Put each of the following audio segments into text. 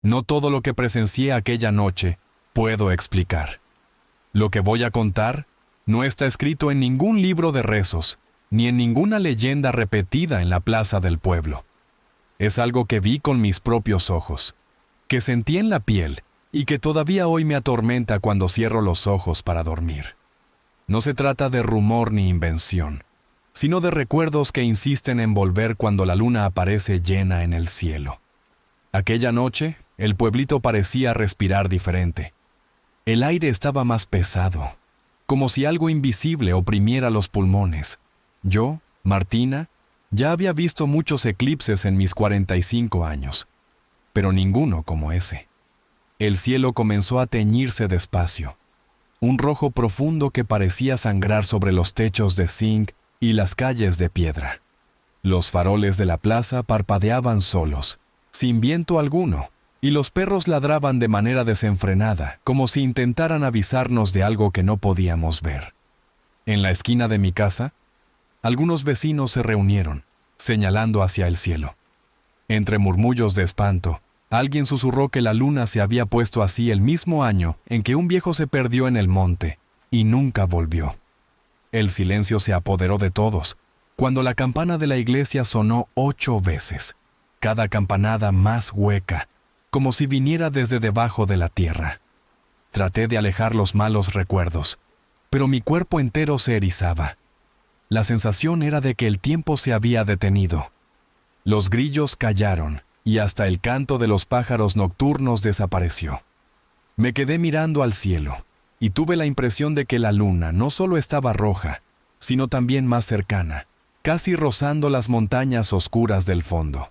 No todo lo que presencié aquella noche puedo explicar. Lo que voy a contar no está escrito en ningún libro de rezos, ni en ninguna leyenda repetida en la plaza del pueblo. Es algo que vi con mis propios ojos, que sentí en la piel y que todavía hoy me atormenta cuando cierro los ojos para dormir. No se trata de rumor ni invención, sino de recuerdos que insisten en volver cuando la luna aparece llena en el cielo. Aquella noche, el pueblito parecía respirar diferente. El aire estaba más pesado, como si algo invisible oprimiera los pulmones. Yo, Martina, ya había visto muchos eclipses en mis 45 años, pero ninguno como ese. El cielo comenzó a teñirse despacio, un rojo profundo que parecía sangrar sobre los techos de zinc y las calles de piedra. Los faroles de la plaza parpadeaban solos, sin viento alguno, y los perros ladraban de manera desenfrenada, como si intentaran avisarnos de algo que no podíamos ver. En la esquina de mi casa, algunos vecinos se reunieron, señalando hacia el cielo. Entre murmullos de espanto, alguien susurró que la luna se había puesto así el mismo año en que un viejo se perdió en el monte y nunca volvió. El silencio se apoderó de todos, cuando la campana de la iglesia sonó 8 veces, cada campanada más hueca, como si viniera desde debajo de la tierra. Traté de alejar los malos recuerdos, pero mi cuerpo entero se erizaba. La sensación era de que el tiempo se había detenido. Los grillos callaron y hasta el canto de los pájaros nocturnos desapareció. Me quedé mirando al cielo y tuve la impresión de que la luna no solo estaba roja, sino también más cercana, casi rozando las montañas oscuras del fondo.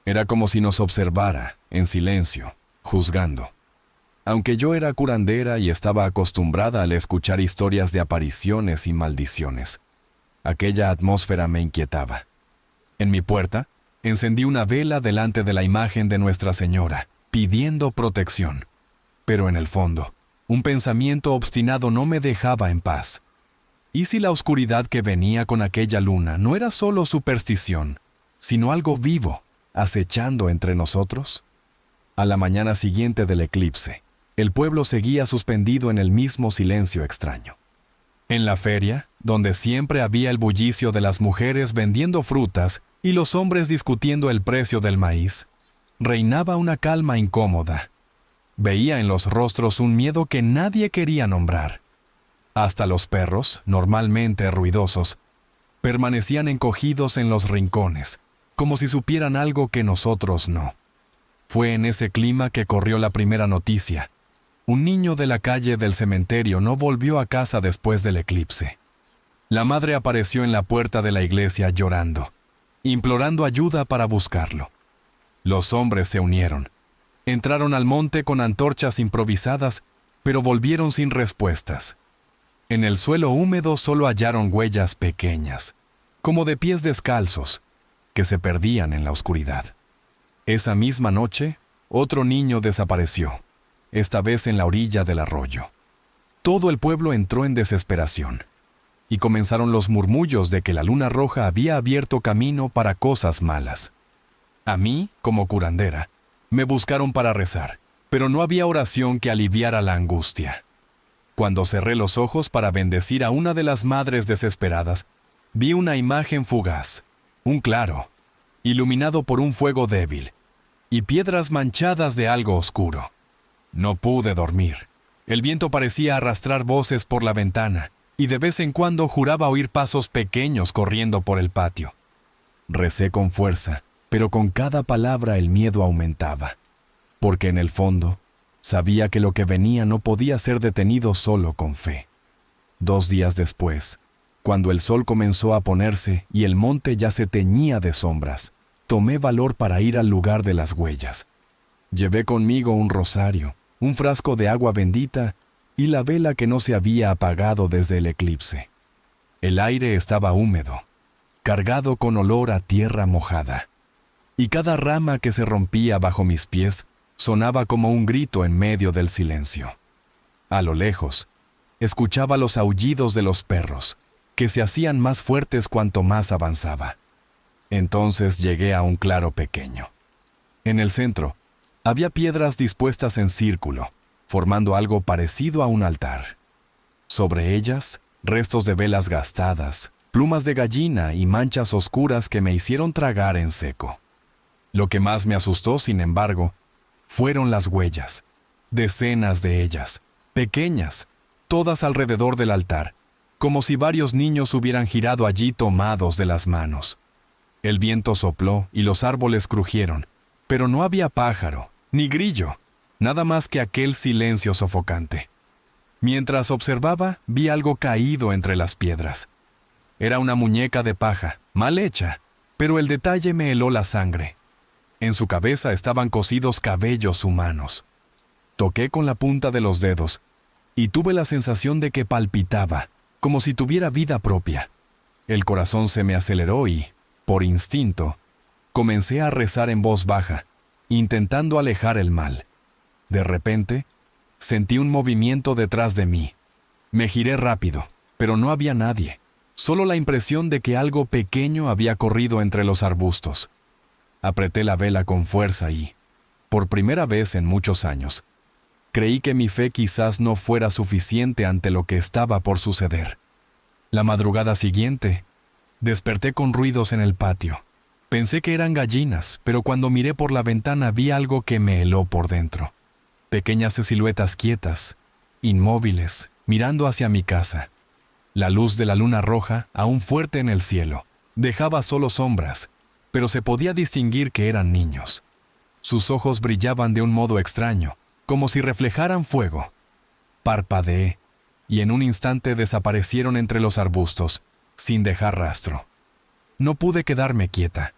Era como si nos observara, en silencio, juzgando. Aunque yo era curandera y estaba acostumbrada al escuchar historias de apariciones y maldiciones, aquella atmósfera me inquietaba. En mi puerta, encendí una vela delante de la imagen de Nuestra Señora, pidiendo protección. Pero en el fondo, un pensamiento obstinado no me dejaba en paz. ¿Y si la oscuridad que venía con aquella luna no era solo superstición, sino algo vivo, acechando entre nosotros? A la mañana siguiente del eclipse, el pueblo seguía suspendido en el mismo silencio extraño. En la feria, donde siempre había el bullicio de las mujeres vendiendo frutas y los hombres discutiendo el precio del maíz, reinaba una calma incómoda. Veía en los rostros un miedo que nadie quería nombrar. Hasta los perros, normalmente ruidosos, permanecían encogidos en los rincones, como si supieran algo que nosotros no. Fue en ese clima que corrió la primera noticia. Un niño de la calle del cementerio no volvió a casa después del eclipse. La madre apareció en la puerta de la iglesia llorando, implorando ayuda para buscarlo. Los hombres se unieron. Entraron al monte con antorchas improvisadas, pero volvieron sin respuestas. En el suelo húmedo solo hallaron huellas pequeñas, como de pies descalzos, que se perdían en la oscuridad. Esa misma noche, otro niño desapareció, esta vez en la orilla del arroyo. Todo el pueblo entró en desesperación, y comenzaron los murmullos de que la luna roja había abierto camino para cosas malas. A mí, como curandera, me buscaron para rezar, pero no había oración que aliviara la angustia. Cuando cerré los ojos para bendecir a una de las madres desesperadas, vi una imagen fugaz, un claro, iluminado por un fuego débil, y piedras manchadas de algo oscuro. No pude dormir. El viento parecía arrastrar voces por la ventana, y de vez en cuando juraba oír pasos pequeños corriendo por el patio. Recé con fuerza, pero con cada palabra el miedo aumentaba, porque en el fondo sabía que lo que venía no podía ser detenido solo con fe. 2 días después, cuando el sol comenzó a ponerse y el monte ya se teñía de sombras, tomé valor para ir al lugar de las huellas. Llevé conmigo un rosario, un frasco de agua bendita y la vela que no se había apagado desde el eclipse. El aire estaba húmedo, cargado con olor a tierra mojada, y cada rama que se rompía bajo mis pies sonaba como un grito en medio del silencio. A lo lejos, escuchaba los aullidos de los perros, que se hacían más fuertes cuanto más avanzaba. Entonces llegué a un claro pequeño. En el centro, Había piedras dispuestas en círculo, formando algo parecido a un altar. Sobre ellas, restos de velas gastadas, plumas de gallina y manchas oscuras que me hicieron tragar en seco. Lo que más me asustó, sin embargo, fueron las huellas, decenas de ellas, pequeñas, todas alrededor del altar, como si varios niños hubieran girado allí tomados de las manos. El viento sopló y los árboles crujieron, pero no había pájaro, ni grillo, nada más que aquel silencio sofocante. Mientras observaba, vi algo caído entre las piedras. Era una muñeca de paja, mal hecha, pero el detalle me heló la sangre. En su cabeza estaban cosidos cabellos humanos. Toqué con la punta de los dedos y tuve la sensación de que palpitaba, como si tuviera vida propia. El corazón se me aceleró y, por instinto, comencé a rezar en voz baja, intentando alejar el mal. De repente, sentí un movimiento detrás de mí. Me giré rápido, pero no había nadie, solo la impresión de que algo pequeño había corrido entre los arbustos. Apreté la vela con fuerza y, por primera vez en muchos años, creí que mi fe quizás no fuera suficiente ante lo que estaba por suceder. La madrugada siguiente, desperté con ruidos en el patio. Pensé que eran gallinas, pero cuando miré por la ventana vi algo que me heló por dentro. Pequeñas siluetas quietas, inmóviles, mirando hacia mi casa. La luz de la luna roja, aún fuerte en el cielo, dejaba solo sombras, pero se podía distinguir que eran niños. Sus ojos brillaban de un modo extraño, como si reflejaran fuego. Parpadeé, y en un instante desaparecieron entre los arbustos, sin dejar rastro. No pude quedarme quieta.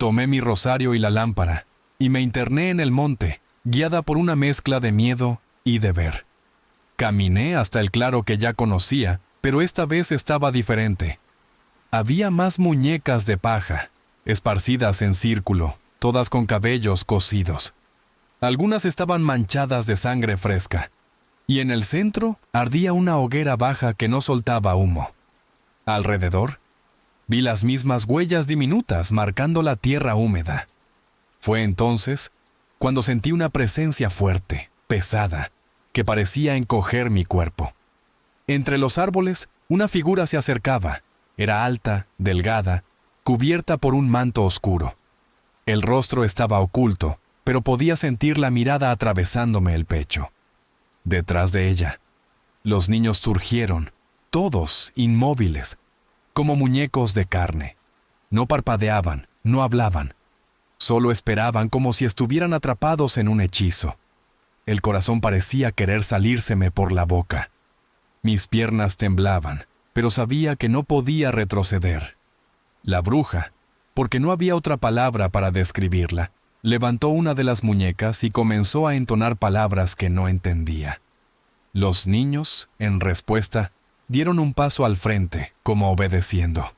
Tomé mi rosario y la lámpara, y me interné en el monte, guiada por una mezcla de miedo y deber. Caminé hasta el claro que ya conocía, pero esta vez estaba diferente. Había más muñecas de paja, esparcidas en círculo, todas con cabellos cosidos. Algunas estaban manchadas de sangre fresca, y en el centro ardía una hoguera baja que no soltaba humo. Alrededor, vi las mismas huellas diminutas marcando la tierra húmeda. Fue entonces cuando sentí una presencia fuerte, pesada, que parecía encoger mi cuerpo. Entre los árboles, una figura se acercaba. Era alta, delgada, cubierta por un manto oscuro. El rostro estaba oculto, pero podía sentir la mirada atravesándome el pecho. Detrás de ella, los niños surgieron, todos inmóviles, como muñecos de carne. No parpadeaban, no hablaban. Solo esperaban como si estuvieran atrapados en un hechizo. El corazón parecía querer salírseme por la boca. Mis piernas temblaban, pero sabía que no podía retroceder. La bruja, porque no había otra palabra para describirla, levantó una de las muñecas y comenzó a entonar palabras que no entendía. Los niños, en respuesta, dieron un paso al frente, como obedeciendo.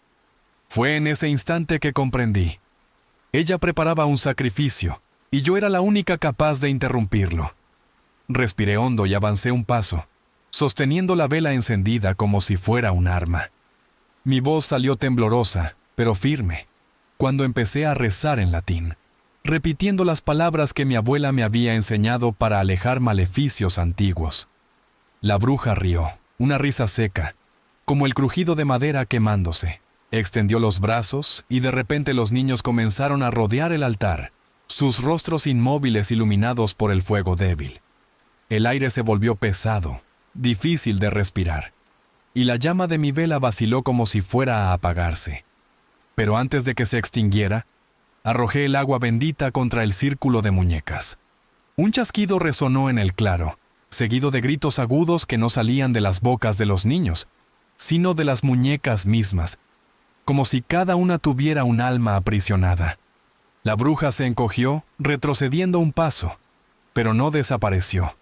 Fue en ese instante que comprendí. Ella preparaba un sacrificio, y yo era la única capaz de interrumpirlo. Respiré hondo y avancé un paso, sosteniendo la vela encendida como si fuera un arma. Mi voz salió temblorosa, pero firme, cuando empecé a rezar en latín, repitiendo las palabras que mi abuela me había enseñado para alejar maleficios antiguos. La bruja rió, una risa seca, como el crujido de madera quemándose. Extendió los brazos y de repente los niños comenzaron a rodear el altar, sus rostros inmóviles iluminados por el fuego débil. El aire se volvió pesado, difícil de respirar, y la llama de mi vela vaciló como si fuera a apagarse. Pero antes de que se extinguiera, arrojé el agua bendita contra el círculo de muñecas. Un chasquido resonó en el claro, seguido de gritos agudos que no salían de las bocas de los niños, sino de las muñecas mismas, como si cada una tuviera un alma aprisionada. La bruja se encogió, retrocediendo un paso, pero no desapareció.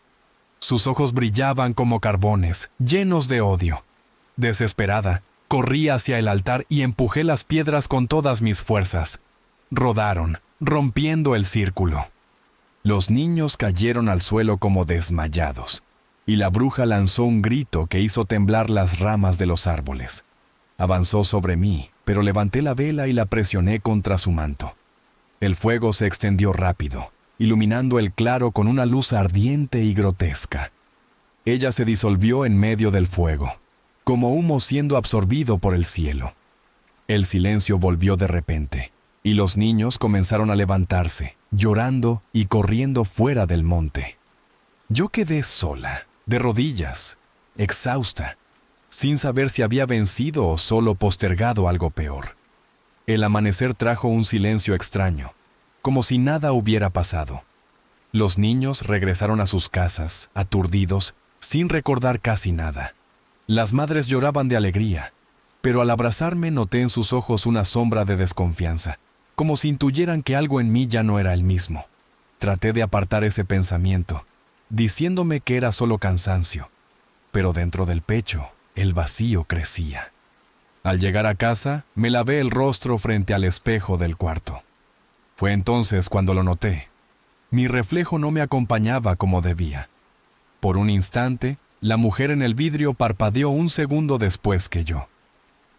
Sus ojos brillaban como carbones, llenos de odio. Desesperada, corrí hacia el altar y empujé las piedras con todas mis fuerzas. Rodaron, rompiendo el círculo. Los niños cayeron al suelo como desmayados, y la bruja lanzó un grito que hizo temblar las ramas de los árboles. Avanzó sobre mí, pero levanté la vela y la presioné contra su manto. El fuego se extendió rápido, iluminando el claro con una luz ardiente y grotesca. Ella se disolvió en medio del fuego, como humo siendo absorbido por el cielo. El silencio volvió de repente, y los niños comenzaron a levantarse, llorando y corriendo fuera del monte. Yo quedé sola, de rodillas, exhausta, sin saber si había vencido o solo postergado algo peor. El amanecer trajo un silencio extraño, como si nada hubiera pasado. Los niños regresaron a sus casas, aturdidos, sin recordar casi nada. Las madres lloraban de alegría, pero al abrazarme noté en sus ojos una sombra de desconfianza, como si intuyeran que algo en mí ya no era el mismo. Traté de apartar ese pensamiento, diciéndome que era solo cansancio, pero dentro del pecho el vacío crecía. Al llegar a casa, me lavé el rostro frente al espejo del cuarto. Fue entonces cuando lo noté. Mi reflejo no me acompañaba como debía. Por un instante, la mujer en el vidrio parpadeó un segundo después que yo.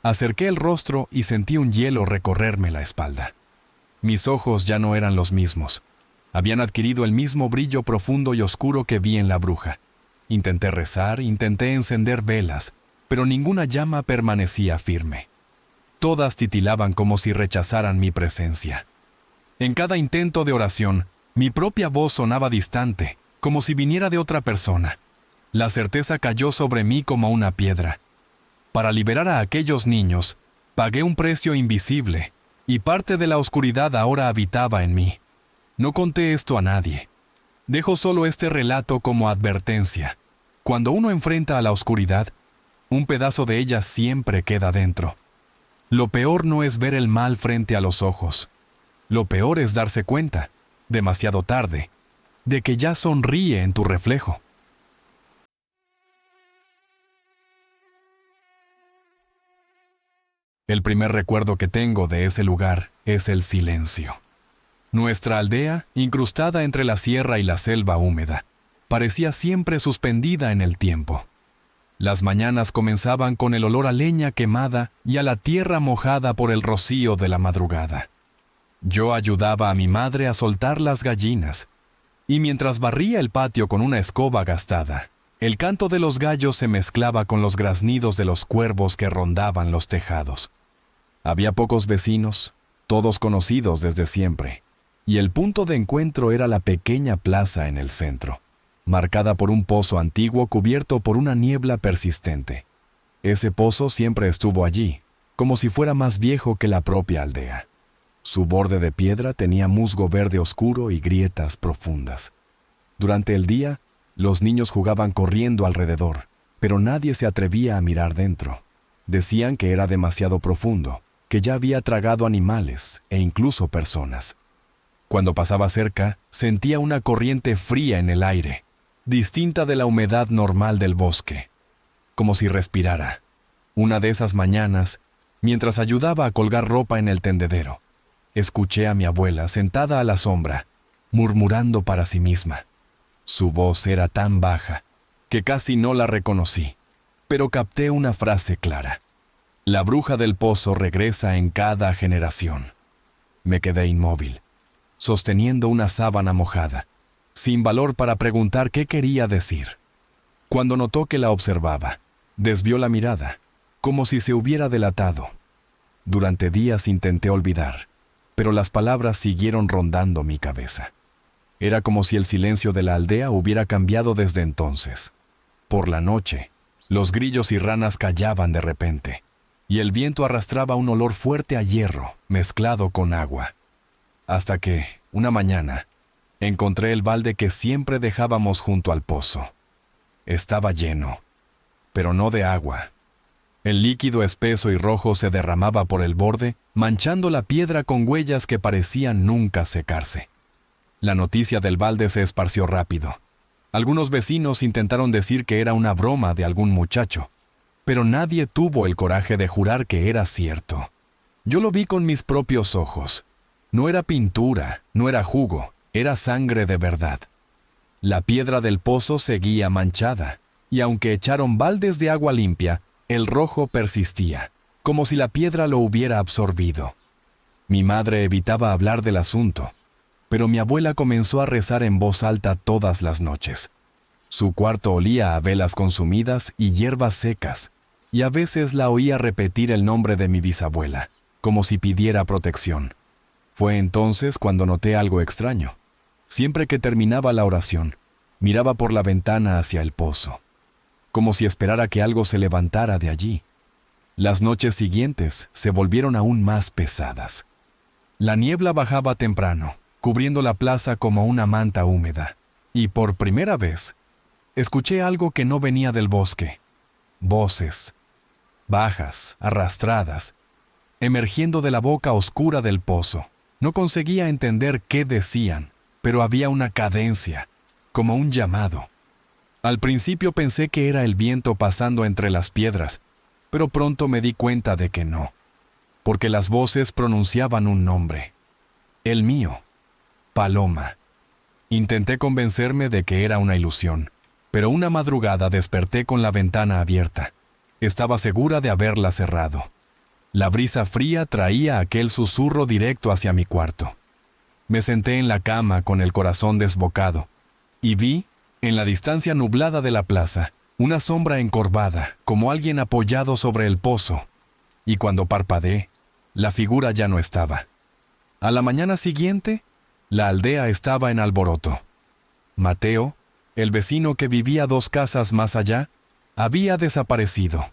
Acerqué el rostro y sentí un hielo recorrerme la espalda. Mis ojos ya no eran los mismos. Habían adquirido el mismo brillo profundo y oscuro que vi en la bruja. Intenté rezar, intenté encender velas, pero ninguna llama permanecía firme. Todas titilaban como si rechazaran mi presencia. En cada intento de oración, mi propia voz sonaba distante, como si viniera de otra persona. La certeza cayó sobre mí como una piedra. Para liberar a aquellos niños, pagué un precio invisible, y parte de la oscuridad ahora habitaba en mí. No conté esto a nadie. Dejo solo este relato como advertencia. Cuando uno enfrenta a la oscuridad, un pedazo de ella siempre queda dentro. Lo peor no es ver el mal frente a los ojos. Lo peor es darse cuenta, demasiado tarde, de que ya sonríe en tu reflejo. El primer recuerdo que tengo de ese lugar es el silencio. Nuestra aldea, incrustada entre la sierra y la selva húmeda, parecía siempre suspendida en el tiempo. Las mañanas comenzaban con el olor a leña quemada y a la tierra mojada por el rocío de la madrugada. Yo ayudaba a mi madre a soltar las gallinas, y mientras barría el patio con una escoba gastada, el canto de los gallos se mezclaba con los graznidos de los cuervos que rondaban los tejados. Había pocos vecinos, todos conocidos desde siempre, y el punto de encuentro era la pequeña plaza en el centro, marcada por un pozo antiguo cubierto por una niebla persistente. Ese pozo siempre estuvo allí, como si fuera más viejo que la propia aldea. Su borde de piedra tenía musgo verde oscuro y grietas profundas. Durante el día, los niños jugaban corriendo alrededor, pero nadie se atrevía a mirar dentro. Decían que era demasiado profundo, que ya había tragado animales e incluso personas. Cuando pasaba cerca, sentía una corriente fría en el aire, distinta de la humedad normal del bosque, como si respirara. Una de esas mañanas, mientras ayudaba a colgar ropa en el tendedero, escuché a mi abuela sentada a la sombra, murmurando para sí misma. Su voz era tan baja que casi no la reconocí, pero capté una frase clara. La bruja del pozo regresa en cada generación. Me quedé inmóvil, sosteniendo una sábana mojada, sin valor para preguntar qué quería decir. Cuando notó que la observaba, desvió la mirada, como si se hubiera delatado. Durante días intenté olvidar, pero las palabras siguieron rondando mi cabeza. Era como si el silencio de la aldea hubiera cambiado desde entonces. Por la noche, los grillos y ranas callaban de repente, y el viento arrastraba un olor fuerte a hierro mezclado con agua. Hasta que, una mañana, encontré el balde que siempre dejábamos junto al pozo. Estaba lleno, pero no de agua. El líquido espeso y rojo se derramaba por el borde, manchando la piedra con huellas que parecían nunca secarse. La noticia del balde se esparció rápido. Algunos vecinos intentaron decir que era una broma de algún muchacho, pero nadie tuvo el coraje de jurar que era cierto. Yo lo vi con mis propios ojos. No era pintura, no era jugo, era sangre de verdad. La piedra del pozo seguía manchada, y aunque echaron baldes de agua limpia, el rojo persistía, como si la piedra lo hubiera absorbido. Mi madre evitaba hablar del asunto, pero mi abuela comenzó a rezar en voz alta todas las noches. Su cuarto olía a velas consumidas y hierbas secas, y a veces la oía repetir el nombre de mi bisabuela, como si pidiera protección. Fue entonces cuando noté algo extraño. Siempre que terminaba la oración, miraba por la ventana hacia el pozo, como si esperara que algo se levantara de allí. Las noches siguientes se volvieron aún más pesadas. La niebla bajaba temprano, cubriendo la plaza como una manta húmeda, y por primera vez, escuché algo que no venía del bosque. Voces, bajas, arrastradas, emergiendo de la boca oscura del pozo. No conseguía entender qué decían, pero había una cadencia, como un llamado. Al principio pensé que era el viento pasando entre las piedras, pero pronto me di cuenta de que no, porque las voces pronunciaban un nombre. El mío, Paloma. Intenté convencerme de que era una ilusión, pero una madrugada desperté con la ventana abierta. Estaba segura de haberla cerrado. La brisa fría traía aquel susurro directo hacia mi cuarto. Me senté en la cama con el corazón desbocado y vi, en la distancia nublada de la plaza, una sombra encorvada, como alguien apoyado sobre el pozo, y cuando parpadeé, la figura ya no estaba. A la mañana siguiente, la aldea estaba en alboroto. Mateo, el vecino que vivía 2 casas más allá, había desaparecido.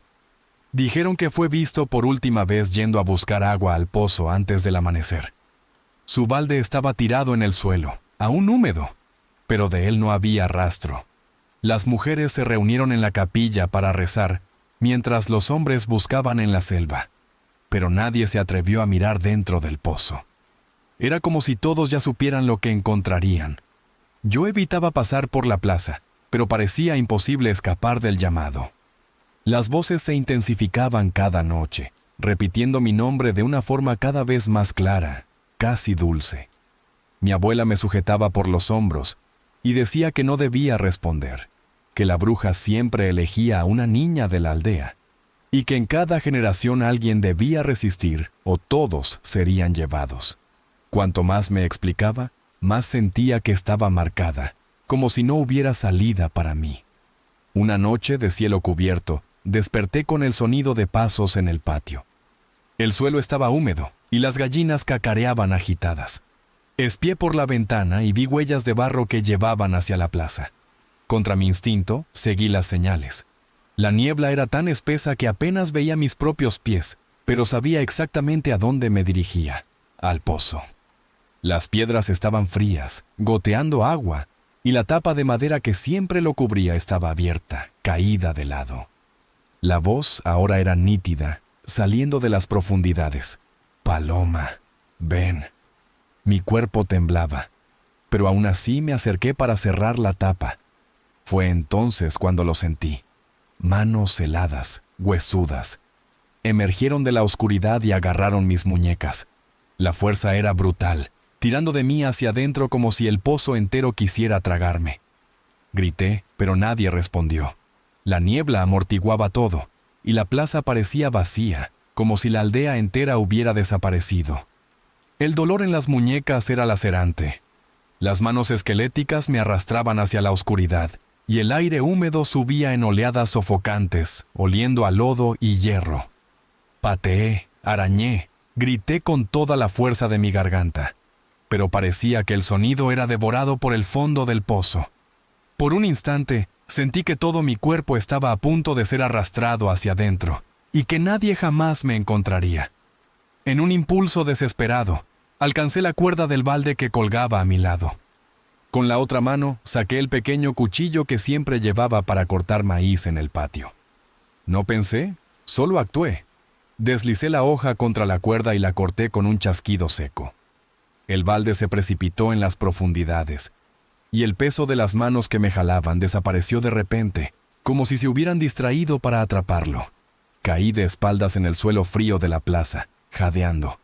Dijeron que fue visto por última vez yendo a buscar agua al pozo antes del amanecer. Su balde estaba tirado en el suelo, aún húmedo, pero de él no había rastro. Las mujeres se reunieron en la capilla para rezar, mientras los hombres buscaban en la selva, pero nadie se atrevió a mirar dentro del pozo. Era como si todos ya supieran lo que encontrarían. Yo evitaba pasar por la plaza, pero parecía imposible escapar del llamado. Las voces se intensificaban cada noche, repitiendo mi nombre de una forma cada vez más clara, casi dulce. Mi abuela me sujetaba por los hombros y decía que no debía responder, que la bruja siempre elegía a una niña de la aldea, y que en cada generación alguien debía resistir o todos serían llevados. Cuanto más me explicaba, más sentía que estaba marcada, como si no hubiera salida para mí. Una noche de cielo cubierto, desperté con el sonido de pasos en el patio. El suelo estaba húmedo y las gallinas cacareaban agitadas. Espié por la ventana y vi huellas de barro que llevaban hacia la plaza. Contra mi instinto, seguí las señales. La niebla era tan espesa que apenas veía mis propios pies, pero sabía exactamente a dónde me dirigía, al pozo. Las piedras estaban frías, goteando agua, y la tapa de madera que siempre lo cubría estaba abierta, caída de lado. La voz ahora era nítida, saliendo de las profundidades. «Paloma, ven». Mi cuerpo temblaba, pero aún así me acerqué para cerrar la tapa. Fue entonces cuando lo sentí. Manos heladas, huesudas. Emergieron de la oscuridad y agarraron mis muñecas. La fuerza era brutal, tirando de mí hacia adentro como si el pozo entero quisiera tragarme. Grité, pero nadie respondió. La niebla amortiguaba todo, y la plaza parecía vacía, como si la aldea entera hubiera desaparecido. El dolor en las muñecas era lacerante. Las manos esqueléticas me arrastraban hacia la oscuridad, y el aire húmedo subía en oleadas sofocantes, oliendo a lodo y hierro. Pateé, arañé, grité con toda la fuerza de mi garganta, pero parecía que el sonido era devorado por el fondo del pozo. Por un instante, sentí que todo mi cuerpo estaba a punto de ser arrastrado hacia adentro, y que nadie jamás me encontraría. En un impulso desesperado, alcancé la cuerda del balde que colgaba a mi lado. Con la otra mano, saqué el pequeño cuchillo que siempre llevaba para cortar maíz en el patio. No pensé, solo actué. Deslicé la hoja contra la cuerda y la corté con un chasquido seco. El balde se precipitó en las profundidades, y el peso de las manos que me jalaban desapareció de repente, como si se hubieran distraído para atraparlo. Caí de espaldas en el suelo frío de la plaza, jadeando,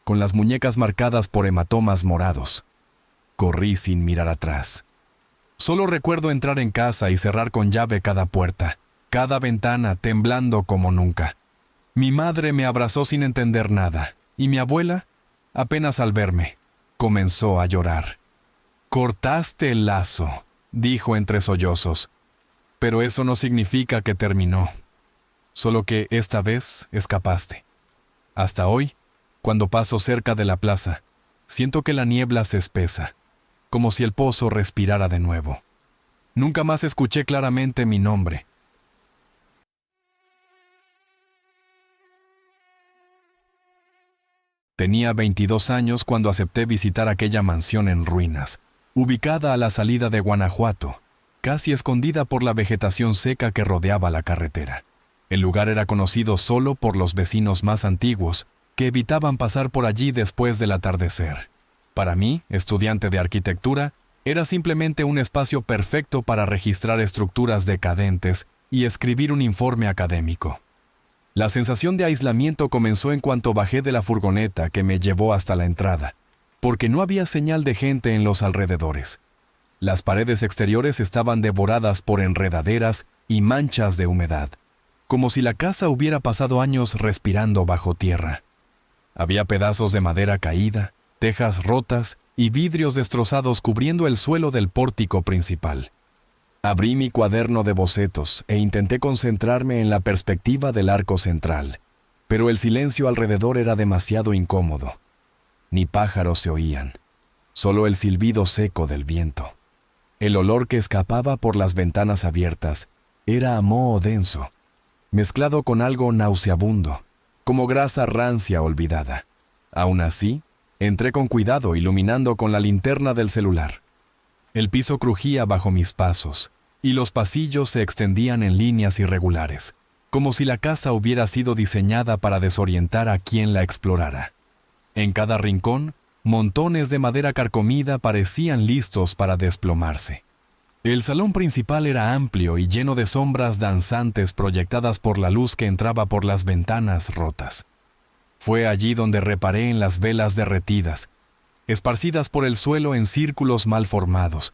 con las muñecas marcadas por hematomas morados. Corrí sin mirar atrás. Solo recuerdo entrar en casa y cerrar con llave cada puerta, cada ventana, temblando como nunca. Mi madre me abrazó sin entender nada, y mi abuela, apenas al verme, comenzó a llorar. Cortaste el lazo, dijo entre sollozos. Pero eso no significa que terminó. Solo que esta vez escapaste. Hasta hoy, cuando paso cerca de la plaza, siento que la niebla se espesa, como si el pozo respirara de nuevo. Nunca más escuché claramente mi nombre. Tenía 22 años cuando acepté visitar aquella mansión en ruinas, ubicada a la salida de Guanajuato, casi escondida por la vegetación seca que rodeaba la carretera. El lugar era conocido solo por los vecinos más antiguos, que evitaban pasar por allí después del atardecer. Para mí, estudiante de arquitectura, era simplemente un espacio perfecto para registrar estructuras decadentes y escribir un informe académico. La sensación de aislamiento comenzó en cuanto bajé de la furgoneta que me llevó hasta la entrada, porque no había señal de gente en los alrededores. Las paredes exteriores estaban devoradas por enredaderas y manchas de humedad, como si la casa hubiera pasado años respirando bajo tierra. Había pedazos de madera caída, tejas rotas y vidrios destrozados cubriendo el suelo del pórtico principal. Abrí mi cuaderno de bocetos e intenté concentrarme en la perspectiva del arco central, pero el silencio alrededor era demasiado incómodo. Ni pájaros se oían, solo el silbido seco del viento. El olor que escapaba por las ventanas abiertas era a moho denso, mezclado con algo nauseabundo, como grasa rancia olvidada. Aún así, entré con cuidado iluminando con la linterna del celular. El piso crujía bajo mis pasos, y los pasillos se extendían en líneas irregulares, como si la casa hubiera sido diseñada para desorientar a quien la explorara. En cada rincón, montones de madera carcomida parecían listos para desplomarse. El salón principal era amplio y lleno de sombras danzantes proyectadas por la luz que entraba por las ventanas rotas. Fue allí donde reparé en las velas derretidas, esparcidas por el suelo en círculos mal formados,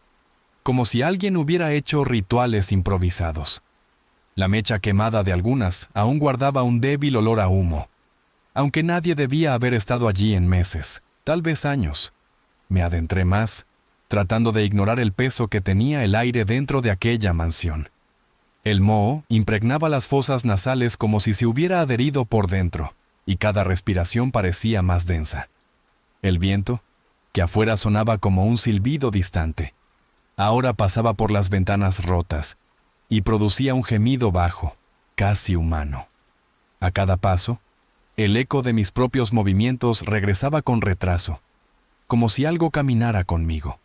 como si alguien hubiera hecho rituales improvisados. La mecha quemada de algunas aún guardaba un débil olor a humo, aunque nadie debía haber estado allí en meses, tal vez años. Me adentré más, tratando de ignorar el peso que tenía el aire dentro de aquella mansión. El moho impregnaba las fosas nasales como si se hubiera adherido por dentro, y cada respiración parecía más densa. El viento, que afuera sonaba como un silbido distante, ahora pasaba por las ventanas rotas y producía un gemido bajo, casi humano. A cada paso, el eco de mis propios movimientos regresaba con retraso, como si algo caminara conmigo.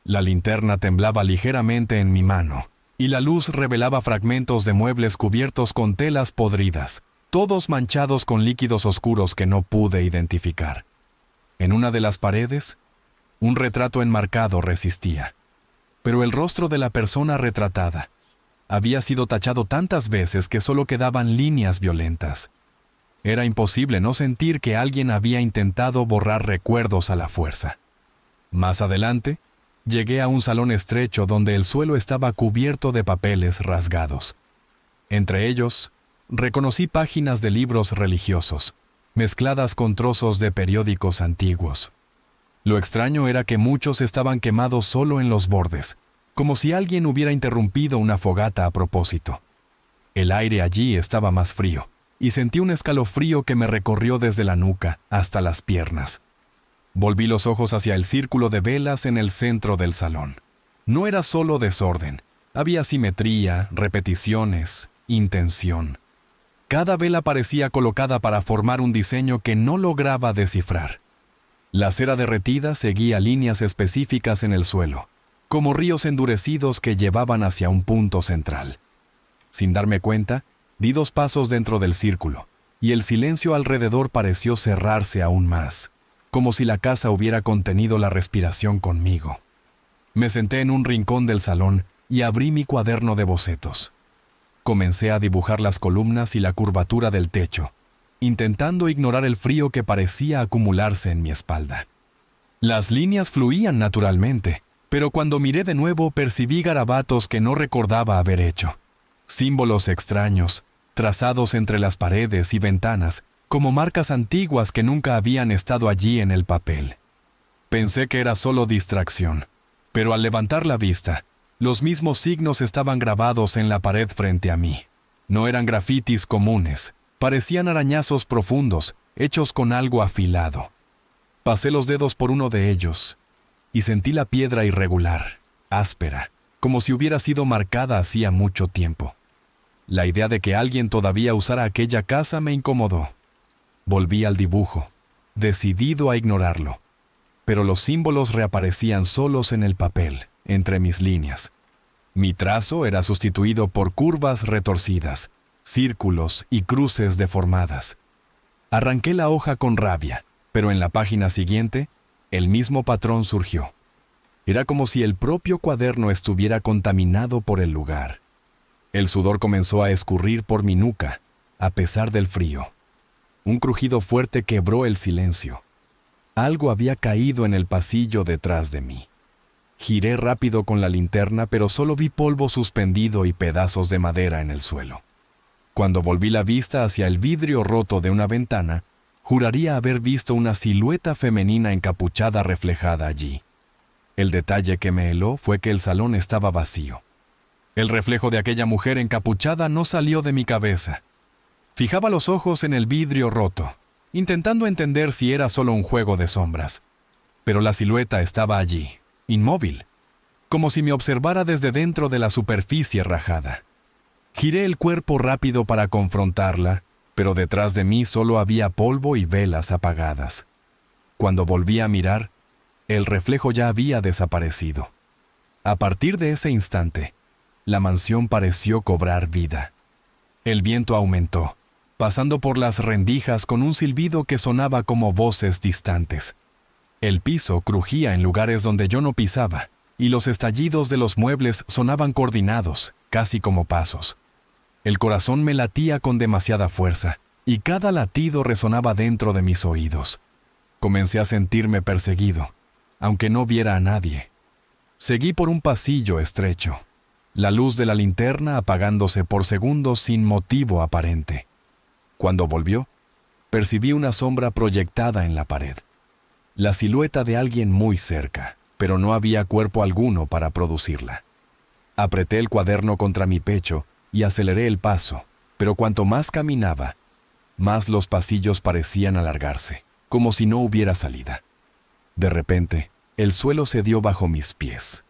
La linterna temblaba ligeramente en mi mano, y la luz revelaba fragmentos de muebles cubiertos con telas podridas, todos manchados con líquidos oscuros que no pude identificar. En una de las paredes, un retrato enmarcado resistía, pero el rostro de la persona retratada había sido tachado tantas veces que solo quedaban líneas violentas. Era imposible no sentir que alguien había intentado borrar recuerdos a la fuerza. Más adelante, llegué a un salón estrecho donde el suelo estaba cubierto de papeles rasgados. Entre ellos, reconocí páginas de libros religiosos, mezcladas con trozos de periódicos antiguos. Lo extraño era que muchos estaban quemados solo en los bordes, como si alguien hubiera interrumpido una fogata a propósito. El aire allí estaba más frío, y sentí un escalofrío que me recorrió desde la nuca hasta las piernas. Volví los ojos hacia el círculo de velas en el centro del salón. No era solo desorden, había simetría, repeticiones, intención. Cada vela parecía colocada para formar un diseño que no lograba descifrar. La cera derretida seguía líneas específicas en el suelo, como ríos endurecidos que llevaban hacia un punto central. Sin darme cuenta, di 2 pasos dentro del círculo, y el silencio alrededor pareció cerrarse aún más, como si la casa hubiera contenido la respiración conmigo. Me senté en un rincón del salón y abrí mi cuaderno de bocetos. Comencé a dibujar las columnas y la curvatura del techo, intentando ignorar el frío que parecía acumularse en mi espalda. Las líneas fluían naturalmente, pero cuando miré de nuevo percibí garabatos que no recordaba haber hecho. Símbolos extraños, trazados entre las paredes y ventanas, como marcas antiguas que nunca habían estado allí en el papel. Pensé que era solo distracción, Pero al levantar la vista, los mismos signos estaban grabados en la pared frente a mí. No eran grafitis comunes, parecían arañazos profundos, hechos con algo afilado. Pasé los dedos por uno de ellos y sentí la piedra irregular, áspera, como si hubiera sido marcada hacía mucho tiempo. La idea de que alguien todavía usara aquella casa me incomodó. Volví al dibujo, decidido a ignorarlo, pero los símbolos reaparecían solos en el papel, entre mis líneas. Mi trazo era sustituido por curvas retorcidas, círculos y cruces deformadas. Arranqué la hoja con rabia, pero en la página siguiente, el mismo patrón surgió. Era como si el propio cuaderno estuviera contaminado por el lugar. El sudor comenzó a escurrir por mi nuca, a pesar del frío. Un crujido fuerte quebró el silencio. Algo había caído en el pasillo detrás de mí. Giré rápido con la linterna, pero solo vi polvo suspendido y pedazos de madera en el suelo. Cuando volví la vista hacia el vidrio roto de una ventana, juraría haber visto una silueta femenina encapuchada reflejada allí. El detalle que me heló fue que el salón estaba vacío. El reflejo de aquella mujer encapuchada no salió de mi cabeza. Fijaba los ojos en el vidrio roto, intentando entender si era solo un juego de sombras. Pero la silueta estaba allí, inmóvil, como si me observara desde dentro de la superficie rajada. Giré el cuerpo rápido para confrontarla, pero detrás de mí solo había polvo y velas apagadas. Cuando volví a mirar, el reflejo ya había desaparecido. A partir de ese instante, la mansión pareció cobrar vida. El viento aumentó, pasando por las rendijas con un silbido que sonaba como voces distantes. El piso crujía en lugares donde yo no pisaba, y los estallidos de los muebles sonaban coordinados, casi como pasos. El corazón me latía con demasiada fuerza, y cada latido resonaba dentro de mis oídos. Comencé a sentirme perseguido, aunque no viera a nadie. Seguí por un pasillo estrecho, la luz de la linterna apagándose por segundos sin motivo aparente. Cuando volvió, percibí una sombra proyectada en la pared. La silueta de alguien muy cerca, pero no había cuerpo alguno para producirla. Apreté el cuaderno contra mi pecho y aceleré el paso, pero cuanto más caminaba, más los pasillos parecían alargarse, como si no hubiera salida. De repente, el suelo cedió bajo mis pies.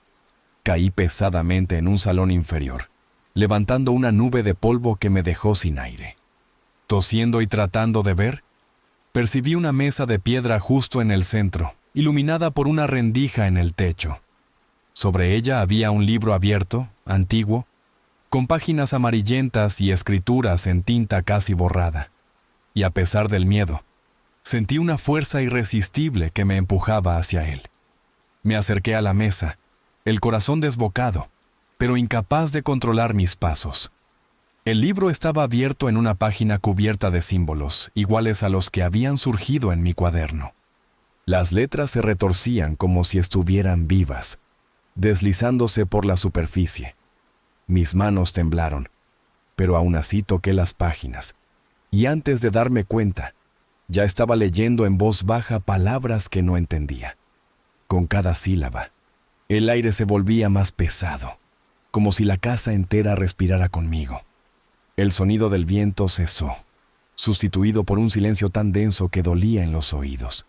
Caí pesadamente en un salón inferior, levantando una nube de polvo que me dejó sin aire. Tosiendo y tratando de ver, percibí una mesa de piedra justo en el centro, iluminada por una rendija en el techo. Sobre ella había un libro abierto, antiguo, con páginas amarillentas y escrituras en tinta casi borrada. Y a pesar del miedo, sentí una fuerza irresistible que me empujaba hacia él. Me acerqué a la mesa, el corazón desbocado, pero incapaz de controlar mis pasos. El libro estaba abierto en una página cubierta de símbolos, iguales a los que habían surgido en mi cuaderno. Las letras se retorcían como si estuvieran vivas, deslizándose por la superficie. Mis manos temblaron, pero aún así toqué las páginas, y antes de darme cuenta, ya estaba leyendo en voz baja palabras que no entendía. Con cada sílaba, el aire se volvía más pesado, como si la casa entera respirara conmigo. El sonido del viento cesó, sustituido por un silencio tan denso que dolía en los oídos.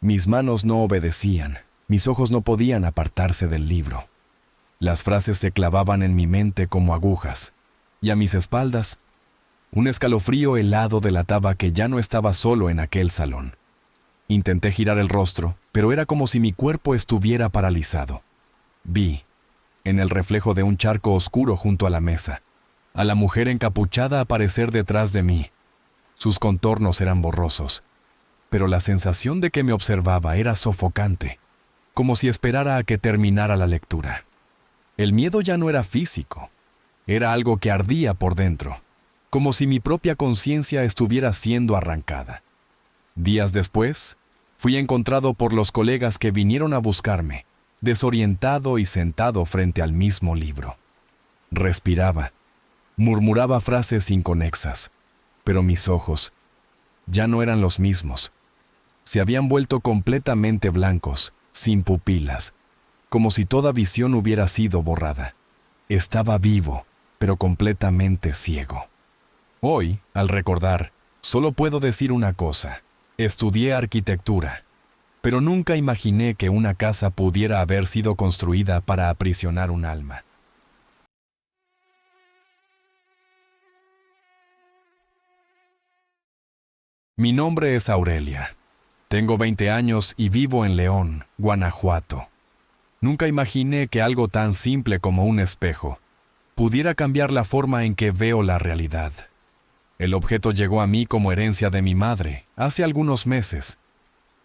Mis manos no obedecían, mis ojos no podían apartarse del libro. Las frases se clavaban en mi mente como agujas, y a mis espaldas, un escalofrío helado delataba que ya no estaba solo en aquel salón. Intenté girar el rostro, pero era como si mi cuerpo estuviera paralizado. Vi, en el reflejo de un charco oscuro junto a la mesa, a la mujer encapuchada aparecer detrás de mí. Sus contornos eran borrosos, pero la sensación de que me observaba era sofocante, como si esperara a que terminara la lectura. El miedo ya no era físico, era algo que ardía por dentro, como si mi propia conciencia estuviera siendo arrancada. Días después, fui encontrado por los colegas que vinieron a buscarme, desorientado y sentado frente al mismo libro. Respiraba, murmuraba frases inconexas, pero mis ojos ya no eran los mismos. Se habían vuelto completamente blancos, sin pupilas. como si toda visión hubiera sido borrada. Estaba vivo, pero completamente ciego. Hoy, al recordar, solo puedo decir una cosa. Estudié arquitectura, pero nunca imaginé que una casa pudiera haber sido construida para aprisionar un alma. Mi nombre es Aurelia. Tengo 20 años y vivo en León, Guanajuato. Nunca imaginé que algo tan simple como un espejo pudiera cambiar la forma en que veo la realidad. El objeto llegó a mí como herencia de mi madre, hace algunos meses.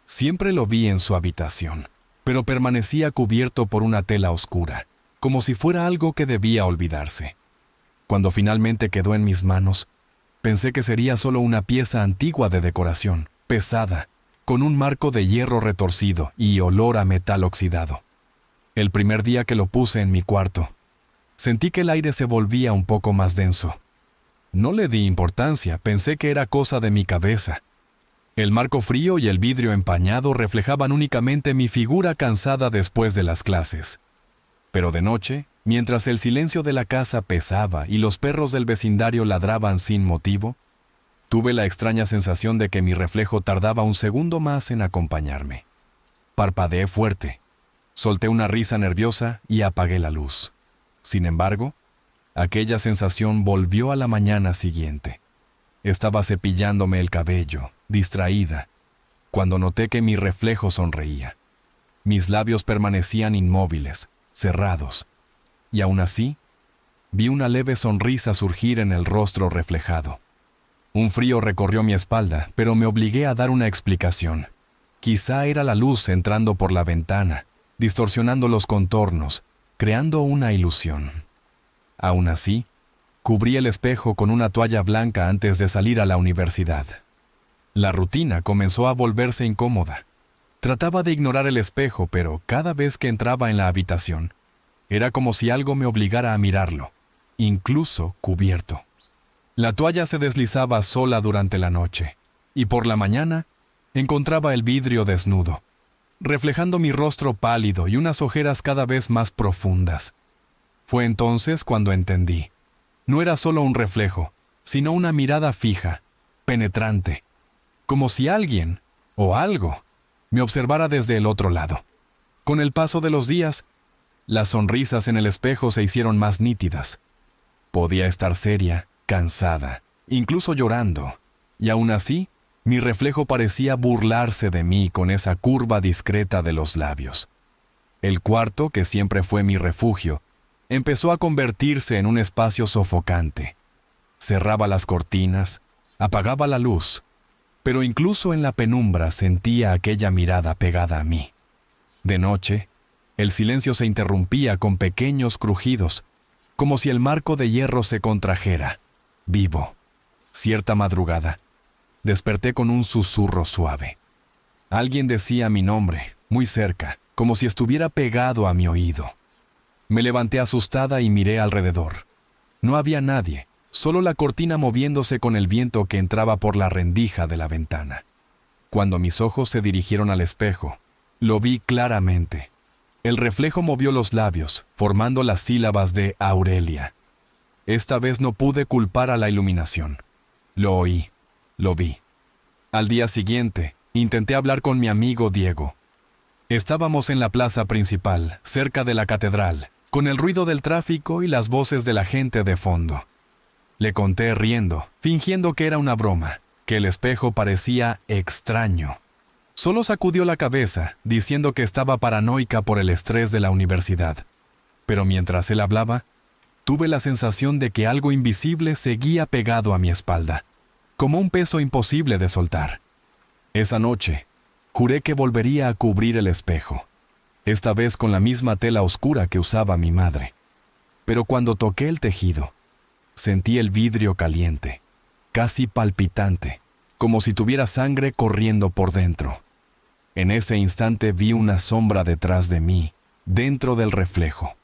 Siempre lo vi en su habitación, pero permanecía cubierto por una tela oscura, como si fuera algo que debía olvidarse. Cuando finalmente quedó en mis manos, pensé que sería solo una pieza antigua de decoración, pesada, con un marco de hierro retorcido y olor a metal oxidado. El primer día que lo puse en mi cuarto, sentí que el aire se volvía un poco más denso. No le di importancia, pensé que era cosa de mi cabeza. El marco frío y el vidrio empañado reflejaban únicamente mi figura cansada después de las clases. Pero de noche, mientras el silencio de la casa pesaba y los perros del vecindario ladraban sin motivo, tuve la extraña sensación de que mi reflejo tardaba un segundo más en acompañarme. Parpadeé fuerte, solté una risa nerviosa y apagué la luz. Sin embargo, aquella sensación volvió a la mañana siguiente. Estaba cepillándome el cabello, distraída, cuando noté que mi reflejo sonreía. Mis labios permanecían inmóviles, cerrados, y aún así, vi una leve sonrisa surgir en el rostro reflejado. Un frío recorrió mi espalda, pero me obligué a dar una explicación. Quizá era la luz entrando por la ventana, distorsionando los contornos, creando una ilusión. Aún así, cubrí el espejo con una toalla blanca antes de salir a la universidad. La rutina comenzó a volverse incómoda. Trataba de ignorar el espejo, pero cada vez que entraba en la habitación, era como si algo me obligara a mirarlo, incluso cubierto. La toalla se deslizaba sola durante la noche, y por la mañana encontraba el vidrio desnudo, reflejando mi rostro pálido y unas ojeras cada vez más profundas. Fue entonces cuando entendí. No era solo un reflejo, sino una mirada fija, penetrante, como si alguien, o algo, me observara desde el otro lado. Con el paso de los días, las sonrisas en el espejo se hicieron más nítidas. Podía estar seria, cansada, incluso llorando, y aún así, mi reflejo parecía burlarse de mí con esa curva discreta de los labios. El cuarto, que siempre fue mi refugio, empezó a convertirse en un espacio sofocante. Cerraba las cortinas, apagaba la luz, pero incluso en la penumbra sentía aquella mirada pegada a mí. De noche, el silencio se interrumpía con pequeños crujidos, como si el marco de hierro se contrajera, vivo. Cierta madrugada, desperté con un susurro suave. Alguien decía mi nombre, muy cerca, como si estuviera pegado a mi oído. Me levanté asustada y miré alrededor. No había nadie, solo la cortina moviéndose con el viento que entraba por la rendija de la ventana. Cuando mis ojos se dirigieron al espejo, lo vi claramente. El reflejo movió los labios, formando las sílabas de Aurelia. Esta vez no pude culpar a la iluminación. Lo oí, lo vi. Al día siguiente, intenté hablar con mi amigo Diego. Estábamos en la plaza principal, cerca de la catedral, con el ruido del tráfico y las voces de la gente de fondo. Le conté riendo, fingiendo que era una broma, que el espejo parecía extraño. Solo sacudió la cabeza, diciendo que estaba paranoica por el estrés de la universidad. Pero mientras él hablaba, tuve la sensación de que algo invisible seguía pegado a mi espalda, como un peso imposible de soltar. Esa noche, juré que volvería a cubrir el espejo, esta vez con la misma tela oscura que usaba mi madre. Pero cuando toqué el tejido, sentí el vidrio caliente, casi palpitante, como si tuviera sangre corriendo por dentro. En ese instante vi una sombra detrás de mí, dentro del reflejo.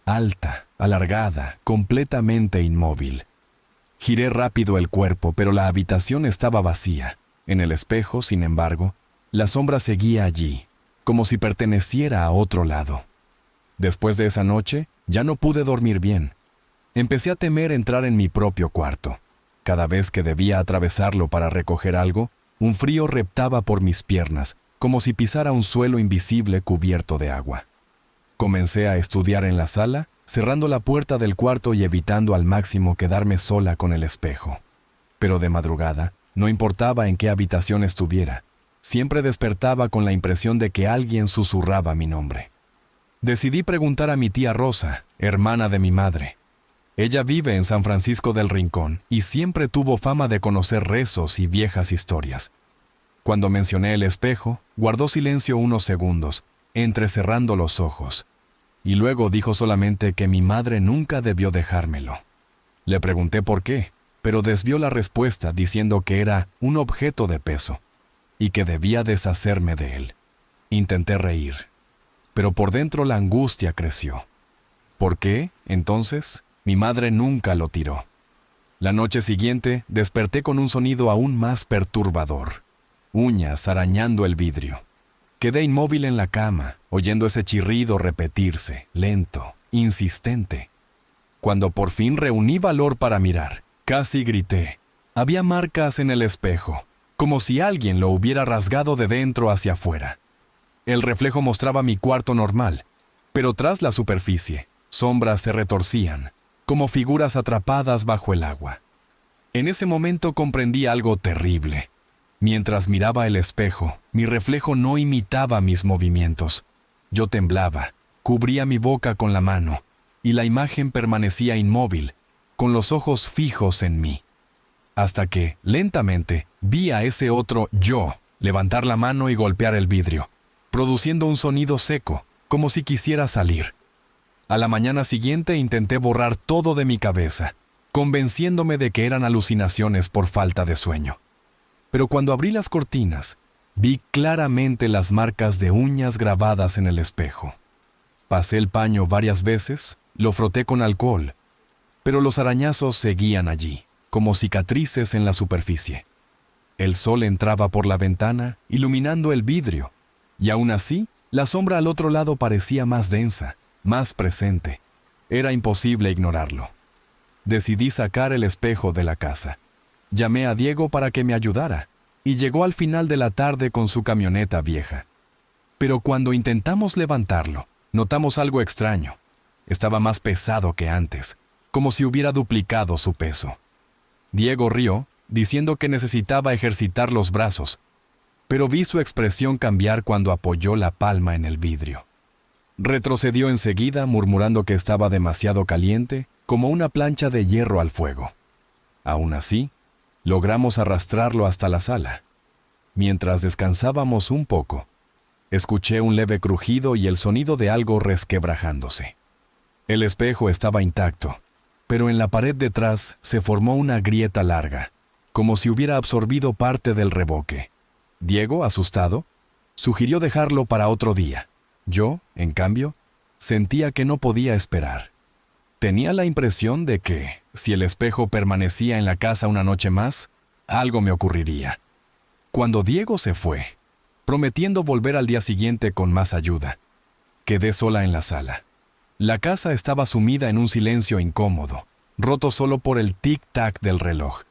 Alta, alargada, completamente inmóvil. Giré rápido el cuerpo, pero la habitación estaba vacía. En el espejo, sin embargo, la sombra seguía allí, como si perteneciera a otro lado. Después de esa noche, ya no pude dormir bien. Empecé a temer entrar en mi propio cuarto. Cada vez que debía atravesarlo para recoger algo, un frío reptaba por mis piernas, como si pisara un suelo invisible cubierto de agua. Comencé a estudiar en la sala, cerrando la puerta del cuarto y evitando al máximo quedarme sola con el espejo. Pero de madrugada, no importaba en qué habitación estuviera, siempre despertaba con la impresión de que alguien susurraba mi nombre. Decidí preguntar a mi tía Rosa, hermana de mi madre. Ella vive en San Francisco del Rincón y siempre tuvo fama de conocer rezos y viejas historias. Cuando mencioné el espejo, guardó silencio unos segundos, entrecerrando los ojos, y luego dijo solamente que mi madre nunca debió dejármelo. Le pregunté por qué, pero desvió la respuesta diciendo que era un objeto de peso y que debía deshacerme de él. Intenté reír, pero por dentro la angustia creció. ¿Por qué, entonces, mi madre nunca lo tiró? La noche siguiente desperté con un sonido aún más perturbador: uñas arañando el vidrio. Quedé inmóvil en la cama, oyendo ese chirrido repetirse, lento, insistente. Cuando por fin reuní valor para mirar, casi grité. Había marcas en el espejo, como si alguien lo hubiera rasgado de dentro hacia afuera. El reflejo mostraba mi cuarto normal, pero tras la superficie, sombras se retorcían, como figuras atrapadas bajo el agua. En ese momento comprendí algo terrible. Mientras miraba el espejo, mi reflejo no imitaba mis movimientos. Yo temblaba, cubría mi boca con la mano, y la imagen permanecía inmóvil, con los ojos fijos en mí. Hasta que, lentamente, vi a ese otro yo levantar la mano y golpear el vidrio, produciendo un sonido seco, como si quisiera salir. A la mañana siguiente intenté borrar todo de mi cabeza, convenciéndome de que eran alucinaciones por falta de sueño. Pero cuando abrí las cortinas, vi claramente las marcas de uñas grabadas en el espejo. Pasé el paño varias veces, lo froté con alcohol, pero los arañazos seguían allí, como cicatrices en la superficie. El sol entraba por la ventana, iluminando el vidrio, y aún así, la sombra al otro lado parecía más densa, más presente. Era imposible ignorarlo. Decidí sacar el espejo de la casa. Llamé a Diego para que me ayudara, y llegó al final de la tarde con su camioneta vieja. Pero cuando intentamos levantarlo, notamos algo extraño. Estaba más pesado que antes, como si hubiera duplicado su peso. Diego rió, diciendo que necesitaba ejercitar los brazos, pero vi su expresión cambiar cuando apoyó la palma en el vidrio. Retrocedió enseguida, murmurando que estaba demasiado caliente, como una plancha de hierro al fuego. Aún así, logramos arrastrarlo hasta la sala. Mientras descansábamos un poco, escuché un leve crujido y el sonido de algo resquebrajándose. El espejo estaba intacto, pero en la pared detrás se formó una grieta larga, como si hubiera absorbido parte del revoque. Diego, asustado, sugirió dejarlo para otro día. Yo, en cambio, sentía que no podía esperar. Tenía la impresión de que, si el espejo permanecía en la casa una noche más, algo me ocurriría. Cuando Diego se fue, prometiendo volver al día siguiente con más ayuda, quedé sola en la sala. La casa estaba sumida en un silencio incómodo, roto solo por el tic-tac del reloj.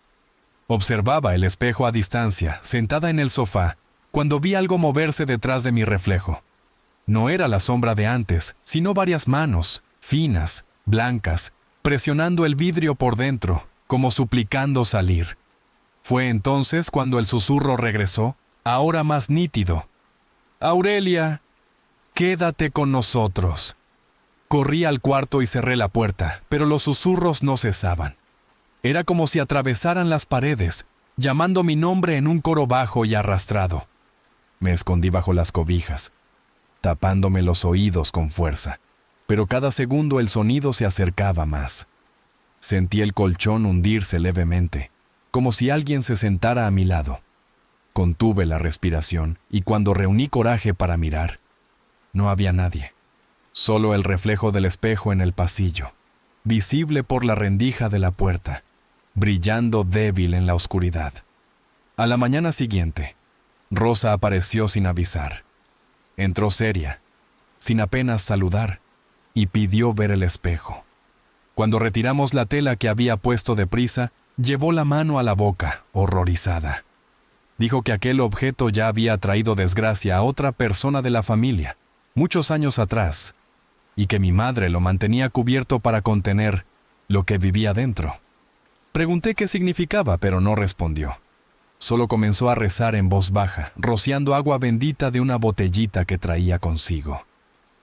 Observaba el espejo a distancia, sentada en el sofá, cuando vi algo moverse detrás de mi reflejo. No era la sombra de antes, sino varias manos, finas, blancas, presionando el vidrio por dentro, como suplicando salir. Fue entonces cuando el susurro regresó, ahora más nítido. «Aurelia, quédate con nosotros». Corrí al cuarto y cerré la puerta, pero los susurros no cesaban. Era como si atravesaran las paredes, llamando mi nombre en un coro bajo y arrastrado. Me escondí bajo las cobijas, tapándome los oídos con fuerza, pero cada segundo el sonido se acercaba más. Sentí el colchón hundirse levemente, como si alguien se sentara a mi lado. Contuve la respiración y cuando reuní coraje para mirar, no había nadie. Solo el reflejo del espejo en el pasillo, visible por la rendija de la puerta, brillando débil en la oscuridad. A la mañana siguiente, Rosa apareció sin avisar. Entró seria, sin apenas saludar, y pidió ver el espejo. Cuando retiramos la tela que había puesto deprisa, llevó la mano a la boca, horrorizada. Dijo que aquel objeto ya había traído desgracia a otra persona de la familia, muchos años atrás, y que mi madre lo mantenía cubierto para contener lo que vivía dentro. Pregunté qué significaba, pero no respondió. Solo comenzó a rezar en voz baja, rociando agua bendita de una botellita que traía consigo.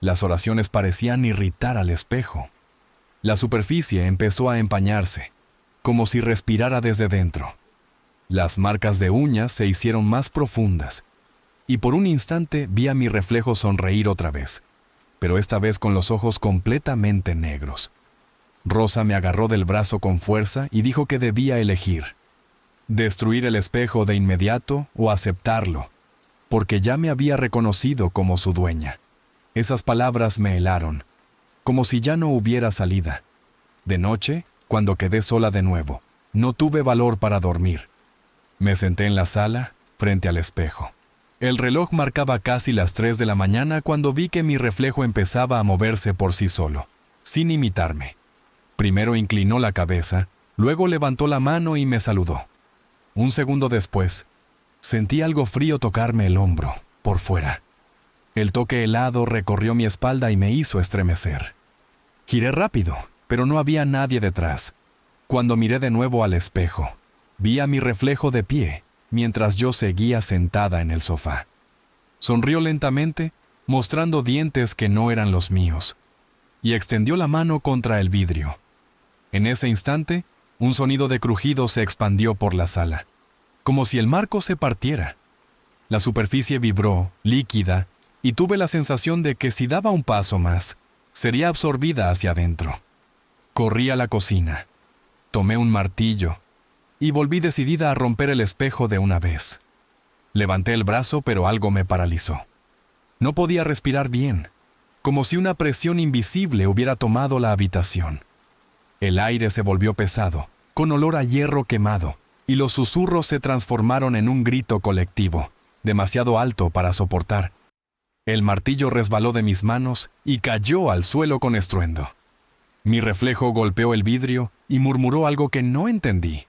Las oraciones parecían irritar al espejo. La superficie empezó a empañarse, como si respirara desde dentro. Las marcas de uñas se hicieron más profundas, y por un instante vi a mi reflejo sonreír otra vez, pero esta vez con los ojos completamente negros. Rosa me agarró del brazo con fuerza y dijo que debía elegir: destruir el espejo de inmediato o aceptarlo, porque ya me había reconocido como su dueña. Esas palabras me helaron, como si ya no hubiera salida. De noche, cuando quedé sola de nuevo, no tuve valor para dormir. Me senté en la sala, frente al espejo. El reloj marcaba casi las 3 de la mañana cuando vi que mi reflejo empezaba a moverse por sí solo, sin imitarme. Primero inclinó la cabeza, luego levantó la mano y me saludó. Un segundo después, sentí algo frío tocarme el hombro, por fuera. El toque helado recorrió mi espalda y me hizo estremecer. Giré rápido, pero no había nadie detrás. Cuando miré de nuevo al espejo, vi a mi reflejo de pie, mientras yo seguía sentada en el sofá. Sonrió lentamente, mostrando dientes que no eran los míos, y extendió la mano contra el vidrio. En ese instante, un sonido de crujido se expandió por la sala, como si el marco se partiera. La superficie vibró, líquida, y tuve la sensación de que si daba un paso más, sería absorbida hacia adentro. Corrí a la cocina, tomé un martillo, y volví decidida a romper el espejo de una vez. Levanté el brazo, pero algo me paralizó. No podía respirar bien, como si una presión invisible hubiera tomado la habitación. El aire se volvió pesado, con olor a hierro quemado, y los susurros se transformaron en un grito colectivo, demasiado alto para soportar. El martillo resbaló de mis manos y cayó al suelo con estruendo. Mi reflejo golpeó el vidrio y murmuró algo que no entendí.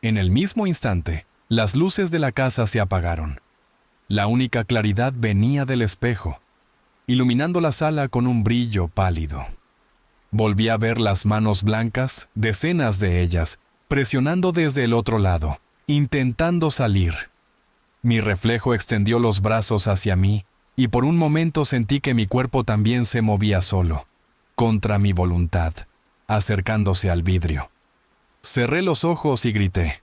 En el mismo instante, las luces de la casa se apagaron. La única claridad venía del espejo, iluminando la sala con un brillo pálido. Volví a ver las manos blancas, decenas de ellas, presionando desde el otro lado, intentando salir. Mi reflejo extendió los brazos hacia mí, y por un momento sentí que mi cuerpo también se movía solo, contra mi voluntad, acercándose al vidrio. Cerré los ojos y grité,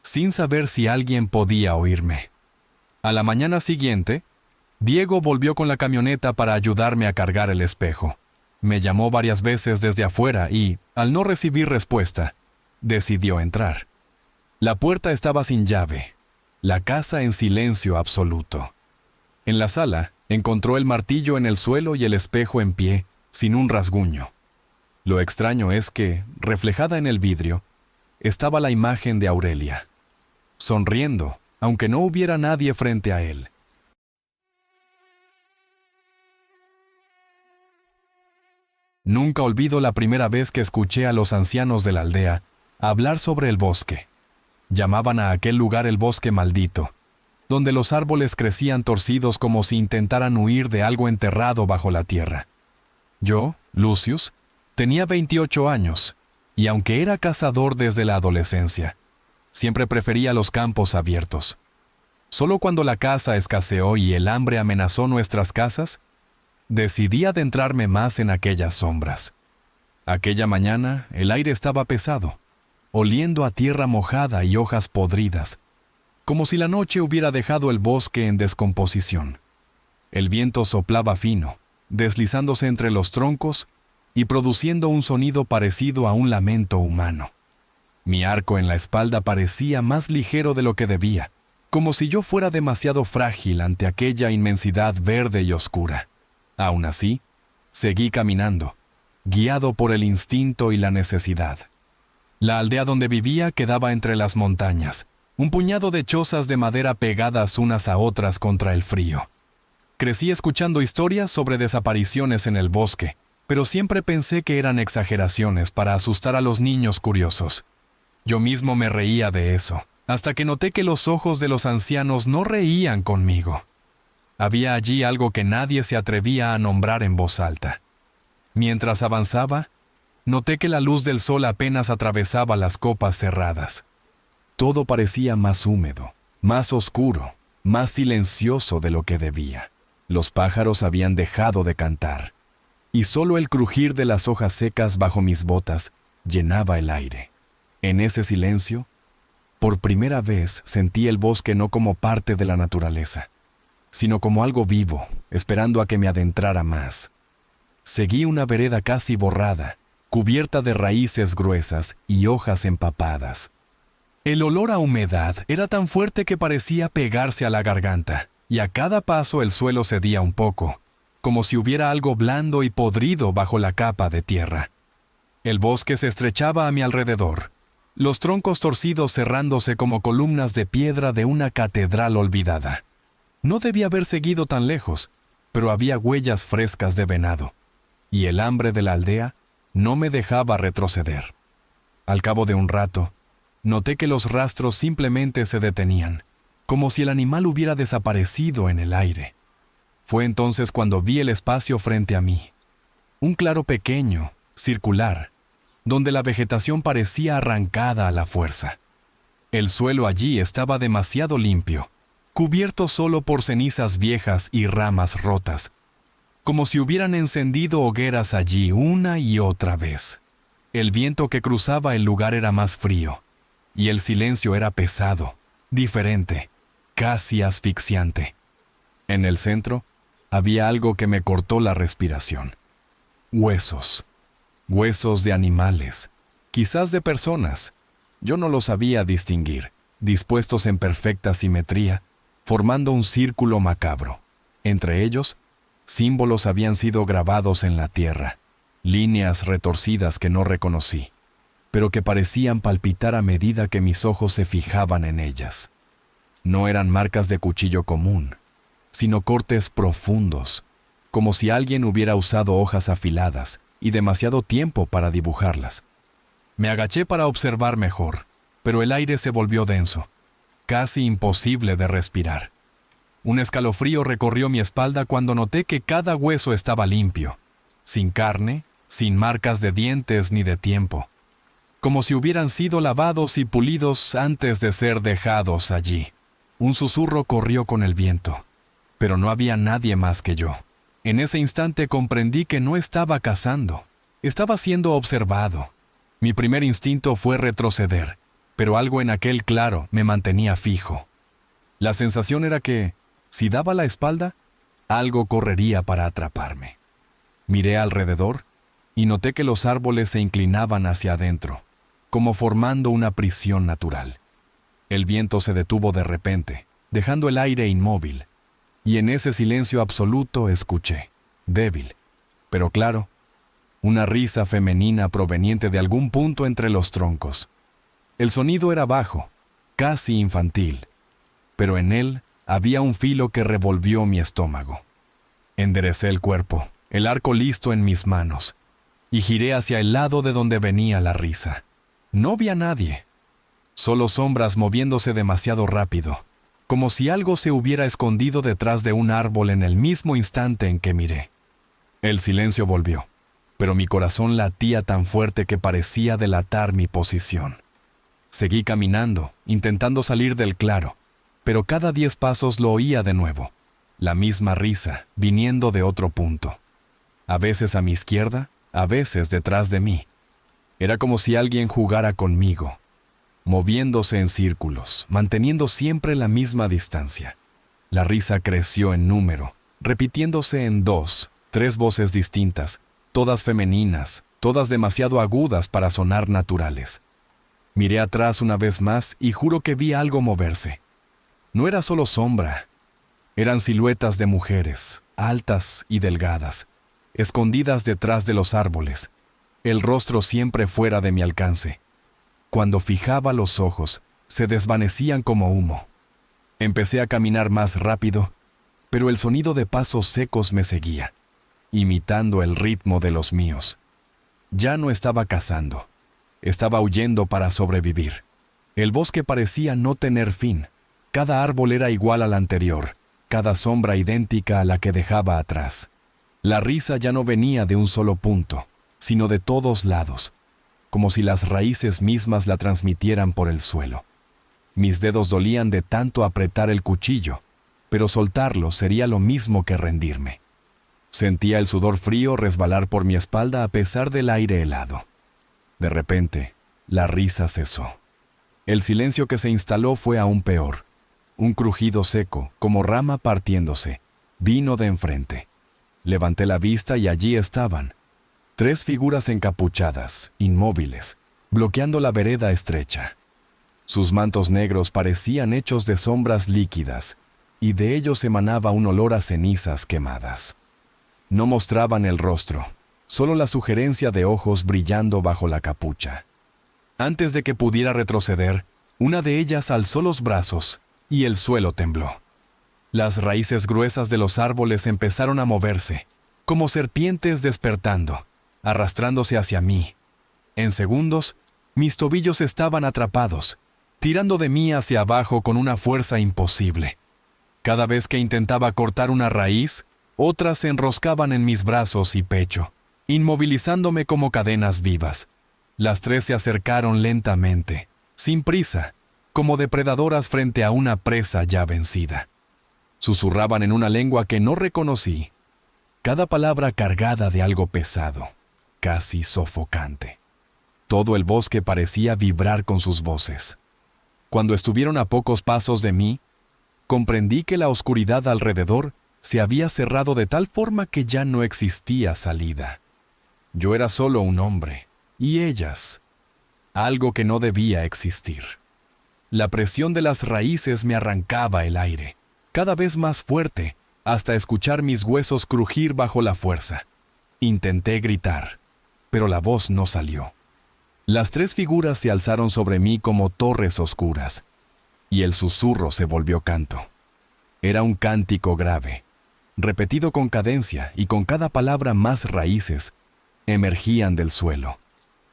sin saber si alguien podía oírme. A la mañana siguiente, Diego volvió con la camioneta para ayudarme a cargar el espejo. Me llamó varias veces desde afuera y, al no recibir respuesta, decidió entrar. La puerta estaba sin llave, la casa en silencio absoluto. En la sala, encontró el martillo en el suelo y el espejo en pie, sin un rasguño. Lo extraño es que, reflejada en el vidrio, estaba la imagen de Aurelia, sonriendo, aunque no hubiera nadie frente a él. Nunca olvido la primera vez que escuché a los ancianos de la aldea hablar sobre el bosque. Llamaban a aquel lugar el bosque maldito, donde los árboles crecían torcidos como si intentaran huir de algo enterrado bajo la tierra. Yo, Lucius, tenía 28 años, y aunque era cazador desde la adolescencia, siempre prefería los campos abiertos. Solo cuando la caza escaseó y el hambre amenazó nuestras casas, decidí adentrarme más en aquellas sombras. Aquella mañana el aire estaba pesado, oliendo a tierra mojada y hojas podridas, como si la noche hubiera dejado el bosque en descomposición. El viento soplaba fino, deslizándose entre los troncos y produciendo un sonido parecido a un lamento humano. Mi arco en la espalda parecía más ligero de lo que debía, como si yo fuera demasiado frágil ante aquella inmensidad verde y oscura. Aún así, seguí caminando, guiado por el instinto y la necesidad. La aldea donde vivía quedaba entre las montañas, un puñado de chozas de madera pegadas unas a otras contra el frío. Crecí escuchando historias sobre desapariciones en el bosque, pero siempre pensé que eran exageraciones para asustar a los niños curiosos. Yo mismo me reía de eso, hasta que noté que los ojos de los ancianos no reían conmigo. Había allí algo que nadie se atrevía a nombrar en voz alta. Mientras avanzaba, noté que la luz del sol apenas atravesaba las copas cerradas. Todo parecía más húmedo, más oscuro, más silencioso de lo que debía. Los pájaros habían dejado de cantar, y solo el crujir de las hojas secas bajo mis botas llenaba el aire. En ese silencio, por primera vez sentí el bosque no como parte de la naturaleza, sino como algo vivo, esperando a que me adentrara más. Seguí una vereda casi borrada, cubierta de raíces gruesas y hojas empapadas. El olor a humedad era tan fuerte que parecía pegarse a la garganta, y a cada paso el suelo cedía un poco, como si hubiera algo blando y podrido bajo la capa de tierra. El bosque se estrechaba a mi alrededor, los troncos torcidos cerrándose como columnas de piedra de una catedral olvidada. No debía haber seguido tan lejos, pero había huellas frescas de venado, y el hambre de la aldea no me dejaba retroceder. Al cabo de un rato, noté que los rastros simplemente se detenían, como si el animal hubiera desaparecido en el aire. Fue entonces cuando vi el espacio frente a mí, un claro pequeño, circular, donde la vegetación parecía arrancada a la fuerza. El suelo allí estaba demasiado limpio, cubierto solo por cenizas viejas y ramas rotas, como si hubieran encendido hogueras allí una y otra vez. El viento que cruzaba el lugar era más frío, y el silencio era pesado, diferente, casi asfixiante. En el centro había algo que me cortó la respiración. Huesos. Huesos de animales, quizás de personas. Yo no los sabía distinguir, dispuestos en perfecta simetría, formando un círculo macabro. Entre ellos, símbolos habían sido grabados en la tierra, líneas retorcidas que no reconocí, pero que parecían palpitar a medida que mis ojos se fijaban en ellas. No eran marcas de cuchillo común, sino cortes profundos, como si alguien hubiera usado hojas afiladas y demasiado tiempo para dibujarlas. Me agaché para observar mejor, pero el aire se volvió denso, casi imposible de respirar. Un escalofrío recorrió mi espalda cuando noté que cada hueso estaba limpio, sin carne, sin marcas de dientes ni de tiempo, como si hubieran sido lavados y pulidos antes de ser dejados allí. Un susurro corrió con el viento, pero no había nadie más que yo. En ese instante comprendí que no estaba cazando, estaba siendo observado. Mi primer instinto fue retroceder, pero algo en aquel claro me mantenía fijo. La sensación era que, si daba la espalda, algo correría para atraparme. Miré alrededor y noté que los árboles se inclinaban hacia adentro, como formando una prisión natural. El viento se detuvo de repente, dejando el aire inmóvil, y en ese silencio absoluto escuché, débil, pero claro, una risa femenina proveniente de algún punto entre los troncos. El sonido era bajo, casi infantil, pero en él había un filo que revolvió mi estómago. Enderecé el cuerpo, el arco listo en mis manos, y giré hacia el lado de donde venía la risa. No vi a nadie, solo sombras moviéndose demasiado rápido, como si algo se hubiera escondido detrás de un árbol en el mismo instante en que miré. El silencio volvió, pero mi corazón latía tan fuerte que parecía delatar mi posición. Seguí caminando, intentando salir del claro, pero cada 10 pasos lo oía de nuevo, la misma risa, viniendo de otro punto. A veces a mi izquierda, a veces detrás de mí. Era como si alguien jugara conmigo, moviéndose en círculos, manteniendo siempre la misma distancia. La risa creció en número, repitiéndose en 2, 3 voces distintas, todas femeninas, todas demasiado agudas para sonar naturales. Miré atrás una vez más y juro que vi algo moverse. No era solo sombra, eran siluetas de mujeres, altas y delgadas, escondidas detrás de los árboles, el rostro siempre fuera de mi alcance. Cuando fijaba los ojos, se desvanecían como humo. Empecé a caminar más rápido, pero el sonido de pasos secos me seguía. imitando el ritmo de los míos. Ya no estaba cazando. Estaba huyendo para sobrevivir. El bosque parecía no tener fin. Cada árbol era igual al anterior, cada sombra idéntica a la que dejaba atrás. La risa ya no venía de un solo punto, sino de todos lados, como si las raíces mismas la transmitieran por el suelo. Mis dedos dolían de tanto apretar el cuchillo, pero soltarlo sería lo mismo que rendirme. Sentía el sudor frío resbalar por mi espalda a pesar del aire helado. De repente, la risa cesó. El silencio que se instaló fue aún peor. Un crujido seco, como rama partiéndose, vino de enfrente. Levanté la vista y allí estaban, 3 figuras encapuchadas, inmóviles, bloqueando la vereda estrecha. Sus mantos negros parecían hechos de sombras líquidas, y de ellos emanaba un olor a cenizas quemadas. No mostraban el rostro, solo la sugerencia de ojos brillando bajo la capucha. Antes de que pudiera retroceder, una de ellas alzó los brazos y el suelo tembló. Las raíces gruesas de los árboles empezaron a moverse, como serpientes despertando, arrastrándose hacia mí. En segundos, mis tobillos estaban atrapados, tirando de mí hacia abajo con una fuerza imposible. Cada vez que intentaba cortar una raíz, otras se enroscaban en mis brazos y pecho, inmovilizándome como cadenas vivas. Las 3 se acercaron lentamente, sin prisa, como depredadoras frente a una presa ya vencida. Susurraban en una lengua que no reconocí, cada palabra cargada de algo pesado, casi sofocante. Todo el bosque parecía vibrar con sus voces. Cuando estuvieron a pocos pasos de mí, comprendí que la oscuridad alrededor se había cerrado de tal forma que ya no existía salida. Yo era solo un hombre, y ellas, algo que no debía existir. La presión de las raíces me arrancaba el aire, cada vez más fuerte, hasta escuchar mis huesos crujir bajo la fuerza. Intenté gritar, pero la voz no salió. Las 3 figuras se alzaron sobre mí como torres oscuras, y el susurro se volvió canto. Era un cántico grave, repetido con cadencia, y con cada palabra más raíces emergían del suelo,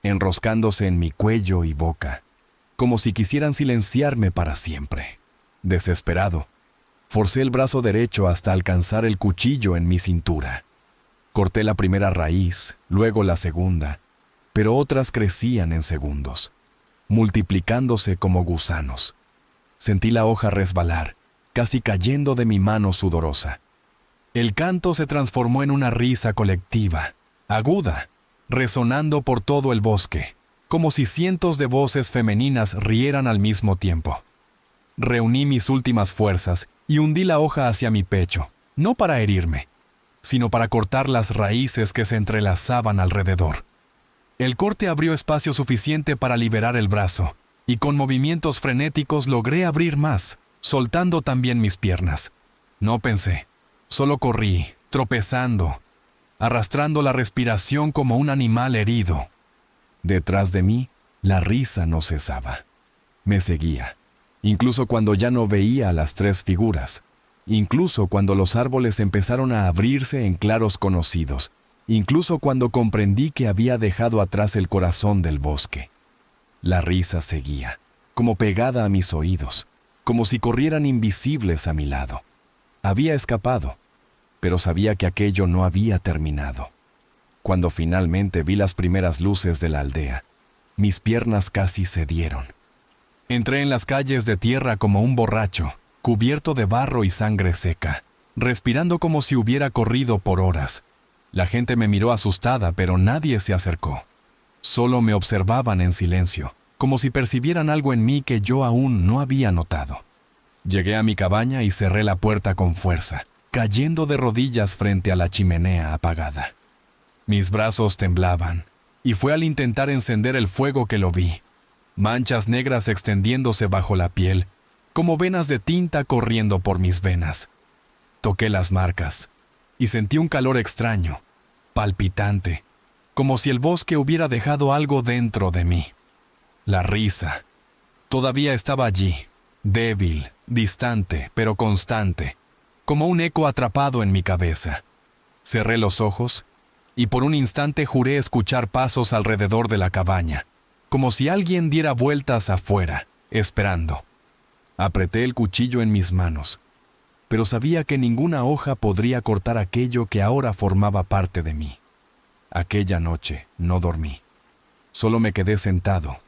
enroscándose en mi cuello y boca, como si quisieran silenciarme para siempre. Desesperado, forcé el brazo derecho hasta alcanzar el cuchillo en mi cintura. Corté la primera raíz, luego la segunda, pero otras crecían en segundos, multiplicándose como gusanos. Sentí la hoja resbalar, casi cayendo de mi mano sudorosa. El canto se transformó en una risa colectiva, aguda, resonando por todo el bosque, como si cientos de voces femeninas rieran al mismo tiempo. Reuní mis últimas fuerzas y hundí la hoja hacia mi pecho, no para herirme, sino para cortar las raíces que se entrelazaban alrededor. El corte abrió espacio suficiente para liberar el brazo, y con movimientos frenéticos logré abrir más, soltando también mis piernas. No pensé, solo corrí, tropezando, arrastrando la respiración como un animal herido. Detrás de mí, la risa no cesaba. Me seguía, incluso cuando ya no veía a las 3 figuras, incluso cuando los árboles empezaron a abrirse en claros conocidos, incluso cuando comprendí que había dejado atrás el corazón del bosque. La risa seguía, como pegada a mis oídos, como si corrieran invisibles a mi lado. Había escapado, pero sabía que aquello no había terminado. Cuando finalmente vi las primeras luces de la aldea, mis piernas casi cedieron. Entré en las calles de tierra como un borracho, cubierto de barro y sangre seca, respirando como si hubiera corrido por horas. La gente me miró asustada, pero nadie se acercó. Solo me observaban en silencio, como si percibieran algo en mí que yo aún no había notado. Llegué a mi cabaña y cerré la puerta con fuerza, cayendo de rodillas frente a la chimenea apagada. Mis brazos temblaban, y fue al intentar encender el fuego que lo vi. Manchas negras extendiéndose bajo la piel, como venas de tinta corriendo por mis venas. Toqué las marcas, y sentí un calor extraño, palpitante, como si el bosque hubiera dejado algo dentro de mí. La risa todavía estaba allí, débil, distante, pero constante, como un eco atrapado en mi cabeza. Cerré los ojos y por un instante juré escuchar pasos alrededor de la cabaña, como si alguien diera vueltas afuera, esperando. Apreté el cuchillo en mis manos, pero sabía que ninguna hoja podría cortar aquello que ahora formaba parte de mí. Aquella noche no dormí. Solo me quedé sentado,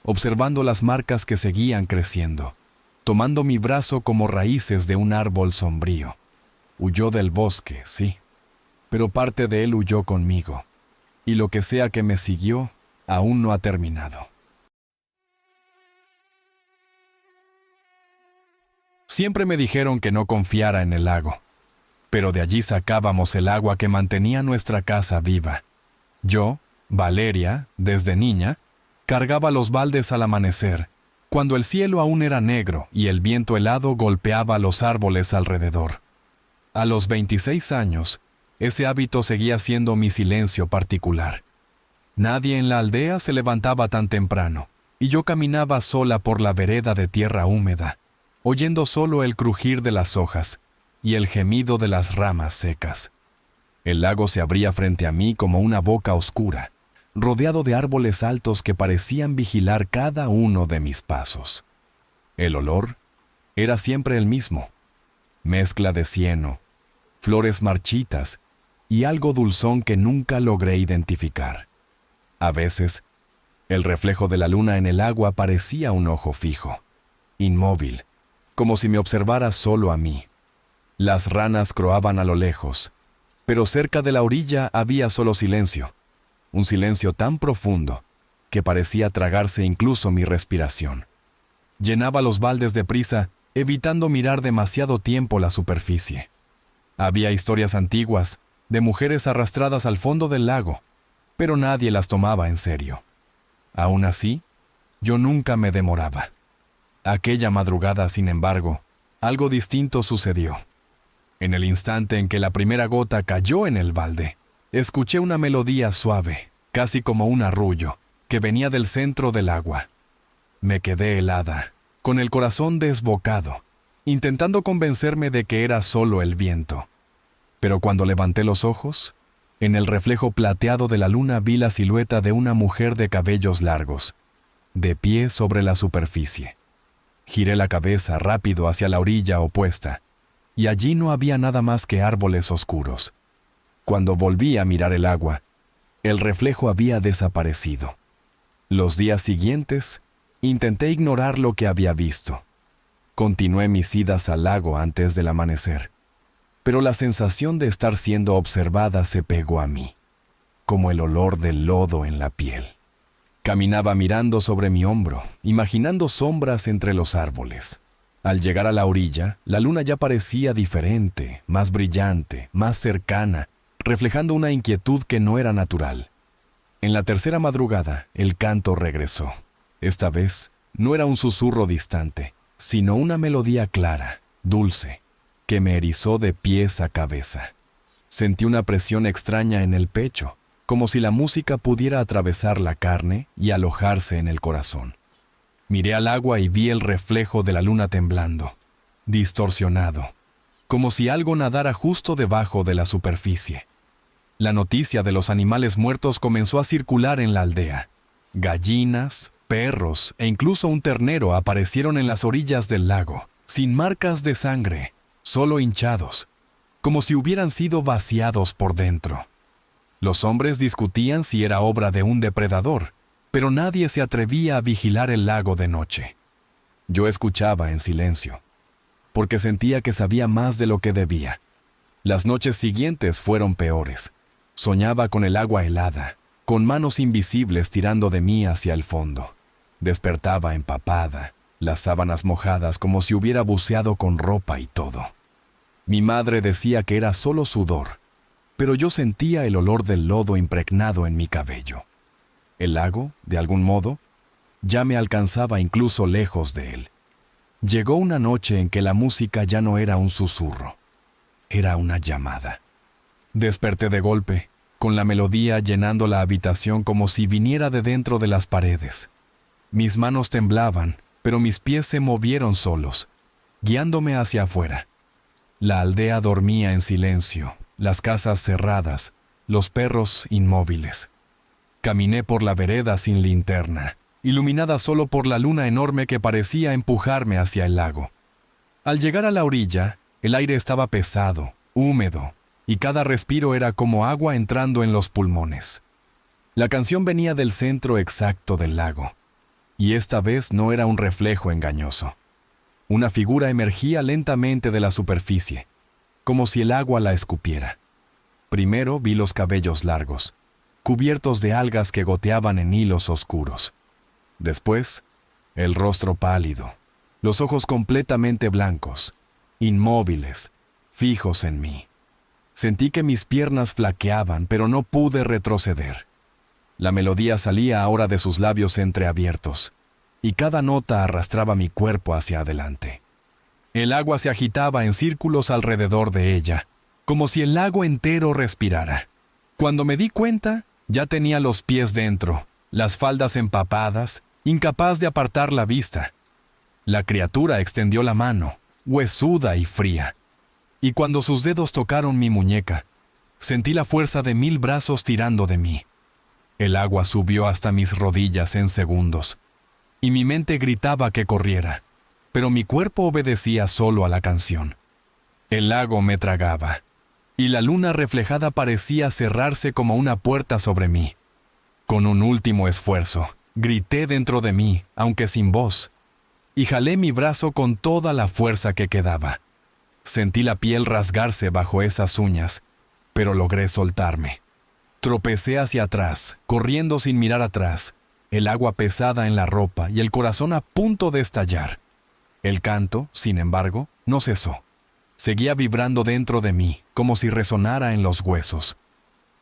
observando las marcas que seguían creciendo, tomando mi brazo como raíces de un árbol sombrío. Huyó del bosque, sí, pero parte de él huyó conmigo, y lo que sea que me siguió aún no ha terminado. Siempre me dijeron que no confiara en el lago, pero de allí sacábamos el agua que mantenía nuestra casa viva. Yo, Valeria, desde niña, cargaba los baldes al amanecer, cuando el cielo aún era negro y el viento helado golpeaba los árboles alrededor. A los 26 años, ese hábito seguía siendo mi silencio particular. Nadie en la aldea se levantaba tan temprano, y yo caminaba sola por la vereda de tierra húmeda, oyendo solo el crujir de las hojas y el gemido de las ramas secas. El lago se abría frente a mí como una boca oscura, rodeado de árboles altos que parecían vigilar cada uno de mis pasos. El olor era siempre el mismo: mezcla de cieno, flores marchitas y algo dulzón que nunca logré identificar. A veces, el reflejo de la luna en el agua parecía un ojo fijo, inmóvil, como si me observara solo a mí. Las ranas croaban a lo lejos, pero cerca de la orilla había solo silencio, un silencio tan profundo que parecía tragarse incluso mi respiración. Llenaba los baldes deprisa, evitando mirar demasiado tiempo la superficie. Había historias antiguas, de mujeres arrastradas al fondo del lago, pero nadie las tomaba en serio. Aún así, yo nunca me demoraba. Aquella madrugada, sin embargo, algo distinto sucedió. En el instante en que la primera gota cayó en el balde, escuché una melodía suave, casi como un arrullo, que venía del centro del agua. Me quedé helada, con el corazón desbocado, intentando convencerme de que era solo el viento. Pero cuando levanté los ojos, en el reflejo plateado de la luna vi la silueta de una mujer de cabellos largos, de pie sobre la superficie. Giré la cabeza rápido hacia la orilla opuesta, y allí no había nada más que árboles oscuros. Cuando volví a mirar el agua, el reflejo había desaparecido. Los días siguientes, intenté ignorar lo que había visto. Continué mis idas al lago antes del amanecer, pero la sensación de estar siendo observada se pegó a mí, como el olor del lodo en la piel. Caminaba mirando sobre mi hombro, imaginando sombras entre los árboles. Al llegar a la orilla, la luna ya parecía diferente, más brillante, más cercana, reflejando una inquietud que no era natural. En la tercera madrugada, el canto regresó. Esta vez, no era un susurro distante, sino una melodía clara, dulce, que me erizó de pies a cabeza. Sentí una presión extraña en el pecho, como si la música pudiera atravesar la carne y alojarse en el corazón. Miré al agua y vi el reflejo de la luna temblando, distorsionado, como si algo nadara justo debajo de la superficie. La noticia de los animales muertos comenzó a circular en la aldea. Gallinas, perros e incluso un ternero aparecieron en las orillas del lago, sin marcas de sangre, solo hinchados, como si hubieran sido vaciados por dentro. Los hombres discutían si era obra de un depredador, pero nadie se atrevía a vigilar el lago de noche. Yo escuchaba en silencio, porque sentía que sabía más de lo que debía. Las noches siguientes fueron peores. Soñaba con el agua helada, con manos invisibles tirando de mí hacia el fondo. Despertaba empapada, las sábanas mojadas como si hubiera buceado con ropa y todo. Mi madre decía que era solo sudor, pero yo sentía el olor del lodo impregnado en mi cabello. El lago, de algún modo, ya me alcanzaba incluso lejos de él. Llegó una noche en que la música ya no era un susurro, era una llamada. Desperté de golpe, con la melodía llenando la habitación como si viniera de dentro de las paredes. Mis manos temblaban, pero mis pies se movieron solos, guiándome hacia afuera. La aldea dormía en silencio, las casas cerradas, los perros inmóviles. Caminé por la vereda sin linterna, iluminada solo por la luna enorme que parecía empujarme hacia el lago. Al llegar a la orilla, el aire estaba pesado, húmedo, y cada respiro era como agua entrando en los pulmones. La canción venía del centro exacto del lago, y esta vez no era un reflejo engañoso. Una figura emergía lentamente de la superficie, como si el agua la escupiera. Primero vi los cabellos largos, cubiertos de algas que goteaban en hilos oscuros. Después, el rostro pálido, los ojos completamente blancos, inmóviles, fijos en mí. Sentí que mis piernas flaqueaban, pero no pude retroceder. La melodía salía ahora de sus labios entreabiertos, y cada nota arrastraba mi cuerpo hacia adelante. El agua se agitaba en círculos alrededor de ella, como si el lago entero respirara. Cuando me di cuenta, ya tenía los pies dentro, las faldas empapadas, incapaz de apartar la vista. La criatura extendió la mano, huesuda y fría, y cuando sus dedos tocaron mi muñeca, sentí la fuerza de 1000 brazos tirando de mí. El agua subió hasta mis rodillas en segundos, y mi mente gritaba que corriera, pero mi cuerpo obedecía solo a la canción. El lago me tragaba, y la luna reflejada parecía cerrarse como una puerta sobre mí. Con un último esfuerzo, grité dentro de mí, aunque sin voz, y jalé mi brazo con toda la fuerza que quedaba. Sentí la piel rasgarse bajo esas uñas, pero logré soltarme. Tropecé hacia atrás, corriendo sin mirar atrás, el agua pesada en la ropa y el corazón a punto de estallar. El canto, sin embargo, no cesó. Seguía vibrando dentro de mí, como si resonara en los huesos.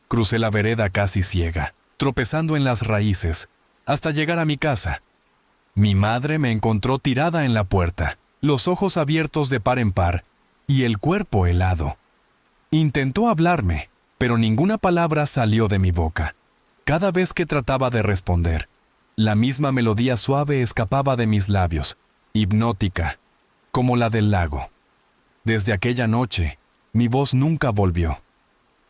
Crucé la vereda casi ciega, tropezando en las raíces, hasta llegar a mi casa. Mi madre me encontró tirada en la puerta, los ojos abiertos de par en par, y el cuerpo helado. Intentó hablarme, pero ninguna palabra salió de mi boca. Cada vez que trataba de responder, la misma melodía suave escapaba de mis labios, hipnótica, como la del lago. Desde aquella noche, mi voz nunca volvió.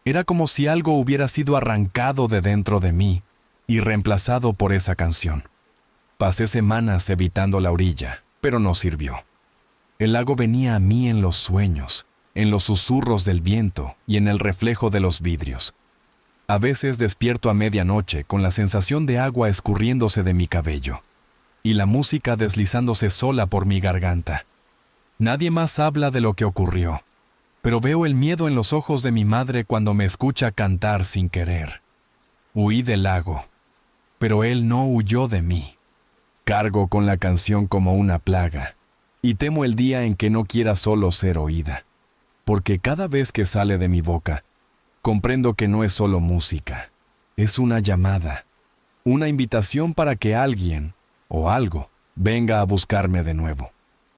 Era como si algo hubiera sido arrancado de dentro de mí y reemplazado por esa canción. Pasé semanas evitando la orilla, pero no sirvió. El lago venía a mí en los sueños, en los susurros del viento y en el reflejo de los vidrios. A veces despierto a medianoche con la sensación de agua escurriéndose de mi cabello y la música deslizándose sola por mi garganta. Nadie más habla de lo que ocurrió, pero veo el miedo en los ojos de mi madre cuando me escucha cantar sin querer. Huí del lago, pero él no huyó de mí. Cargo con la canción como una plaga, y temo el día en que no quiera solo ser oída, porque cada vez que sale de mi boca, comprendo que no es solo música, es una llamada, una invitación para que alguien o algo venga a buscarme de nuevo.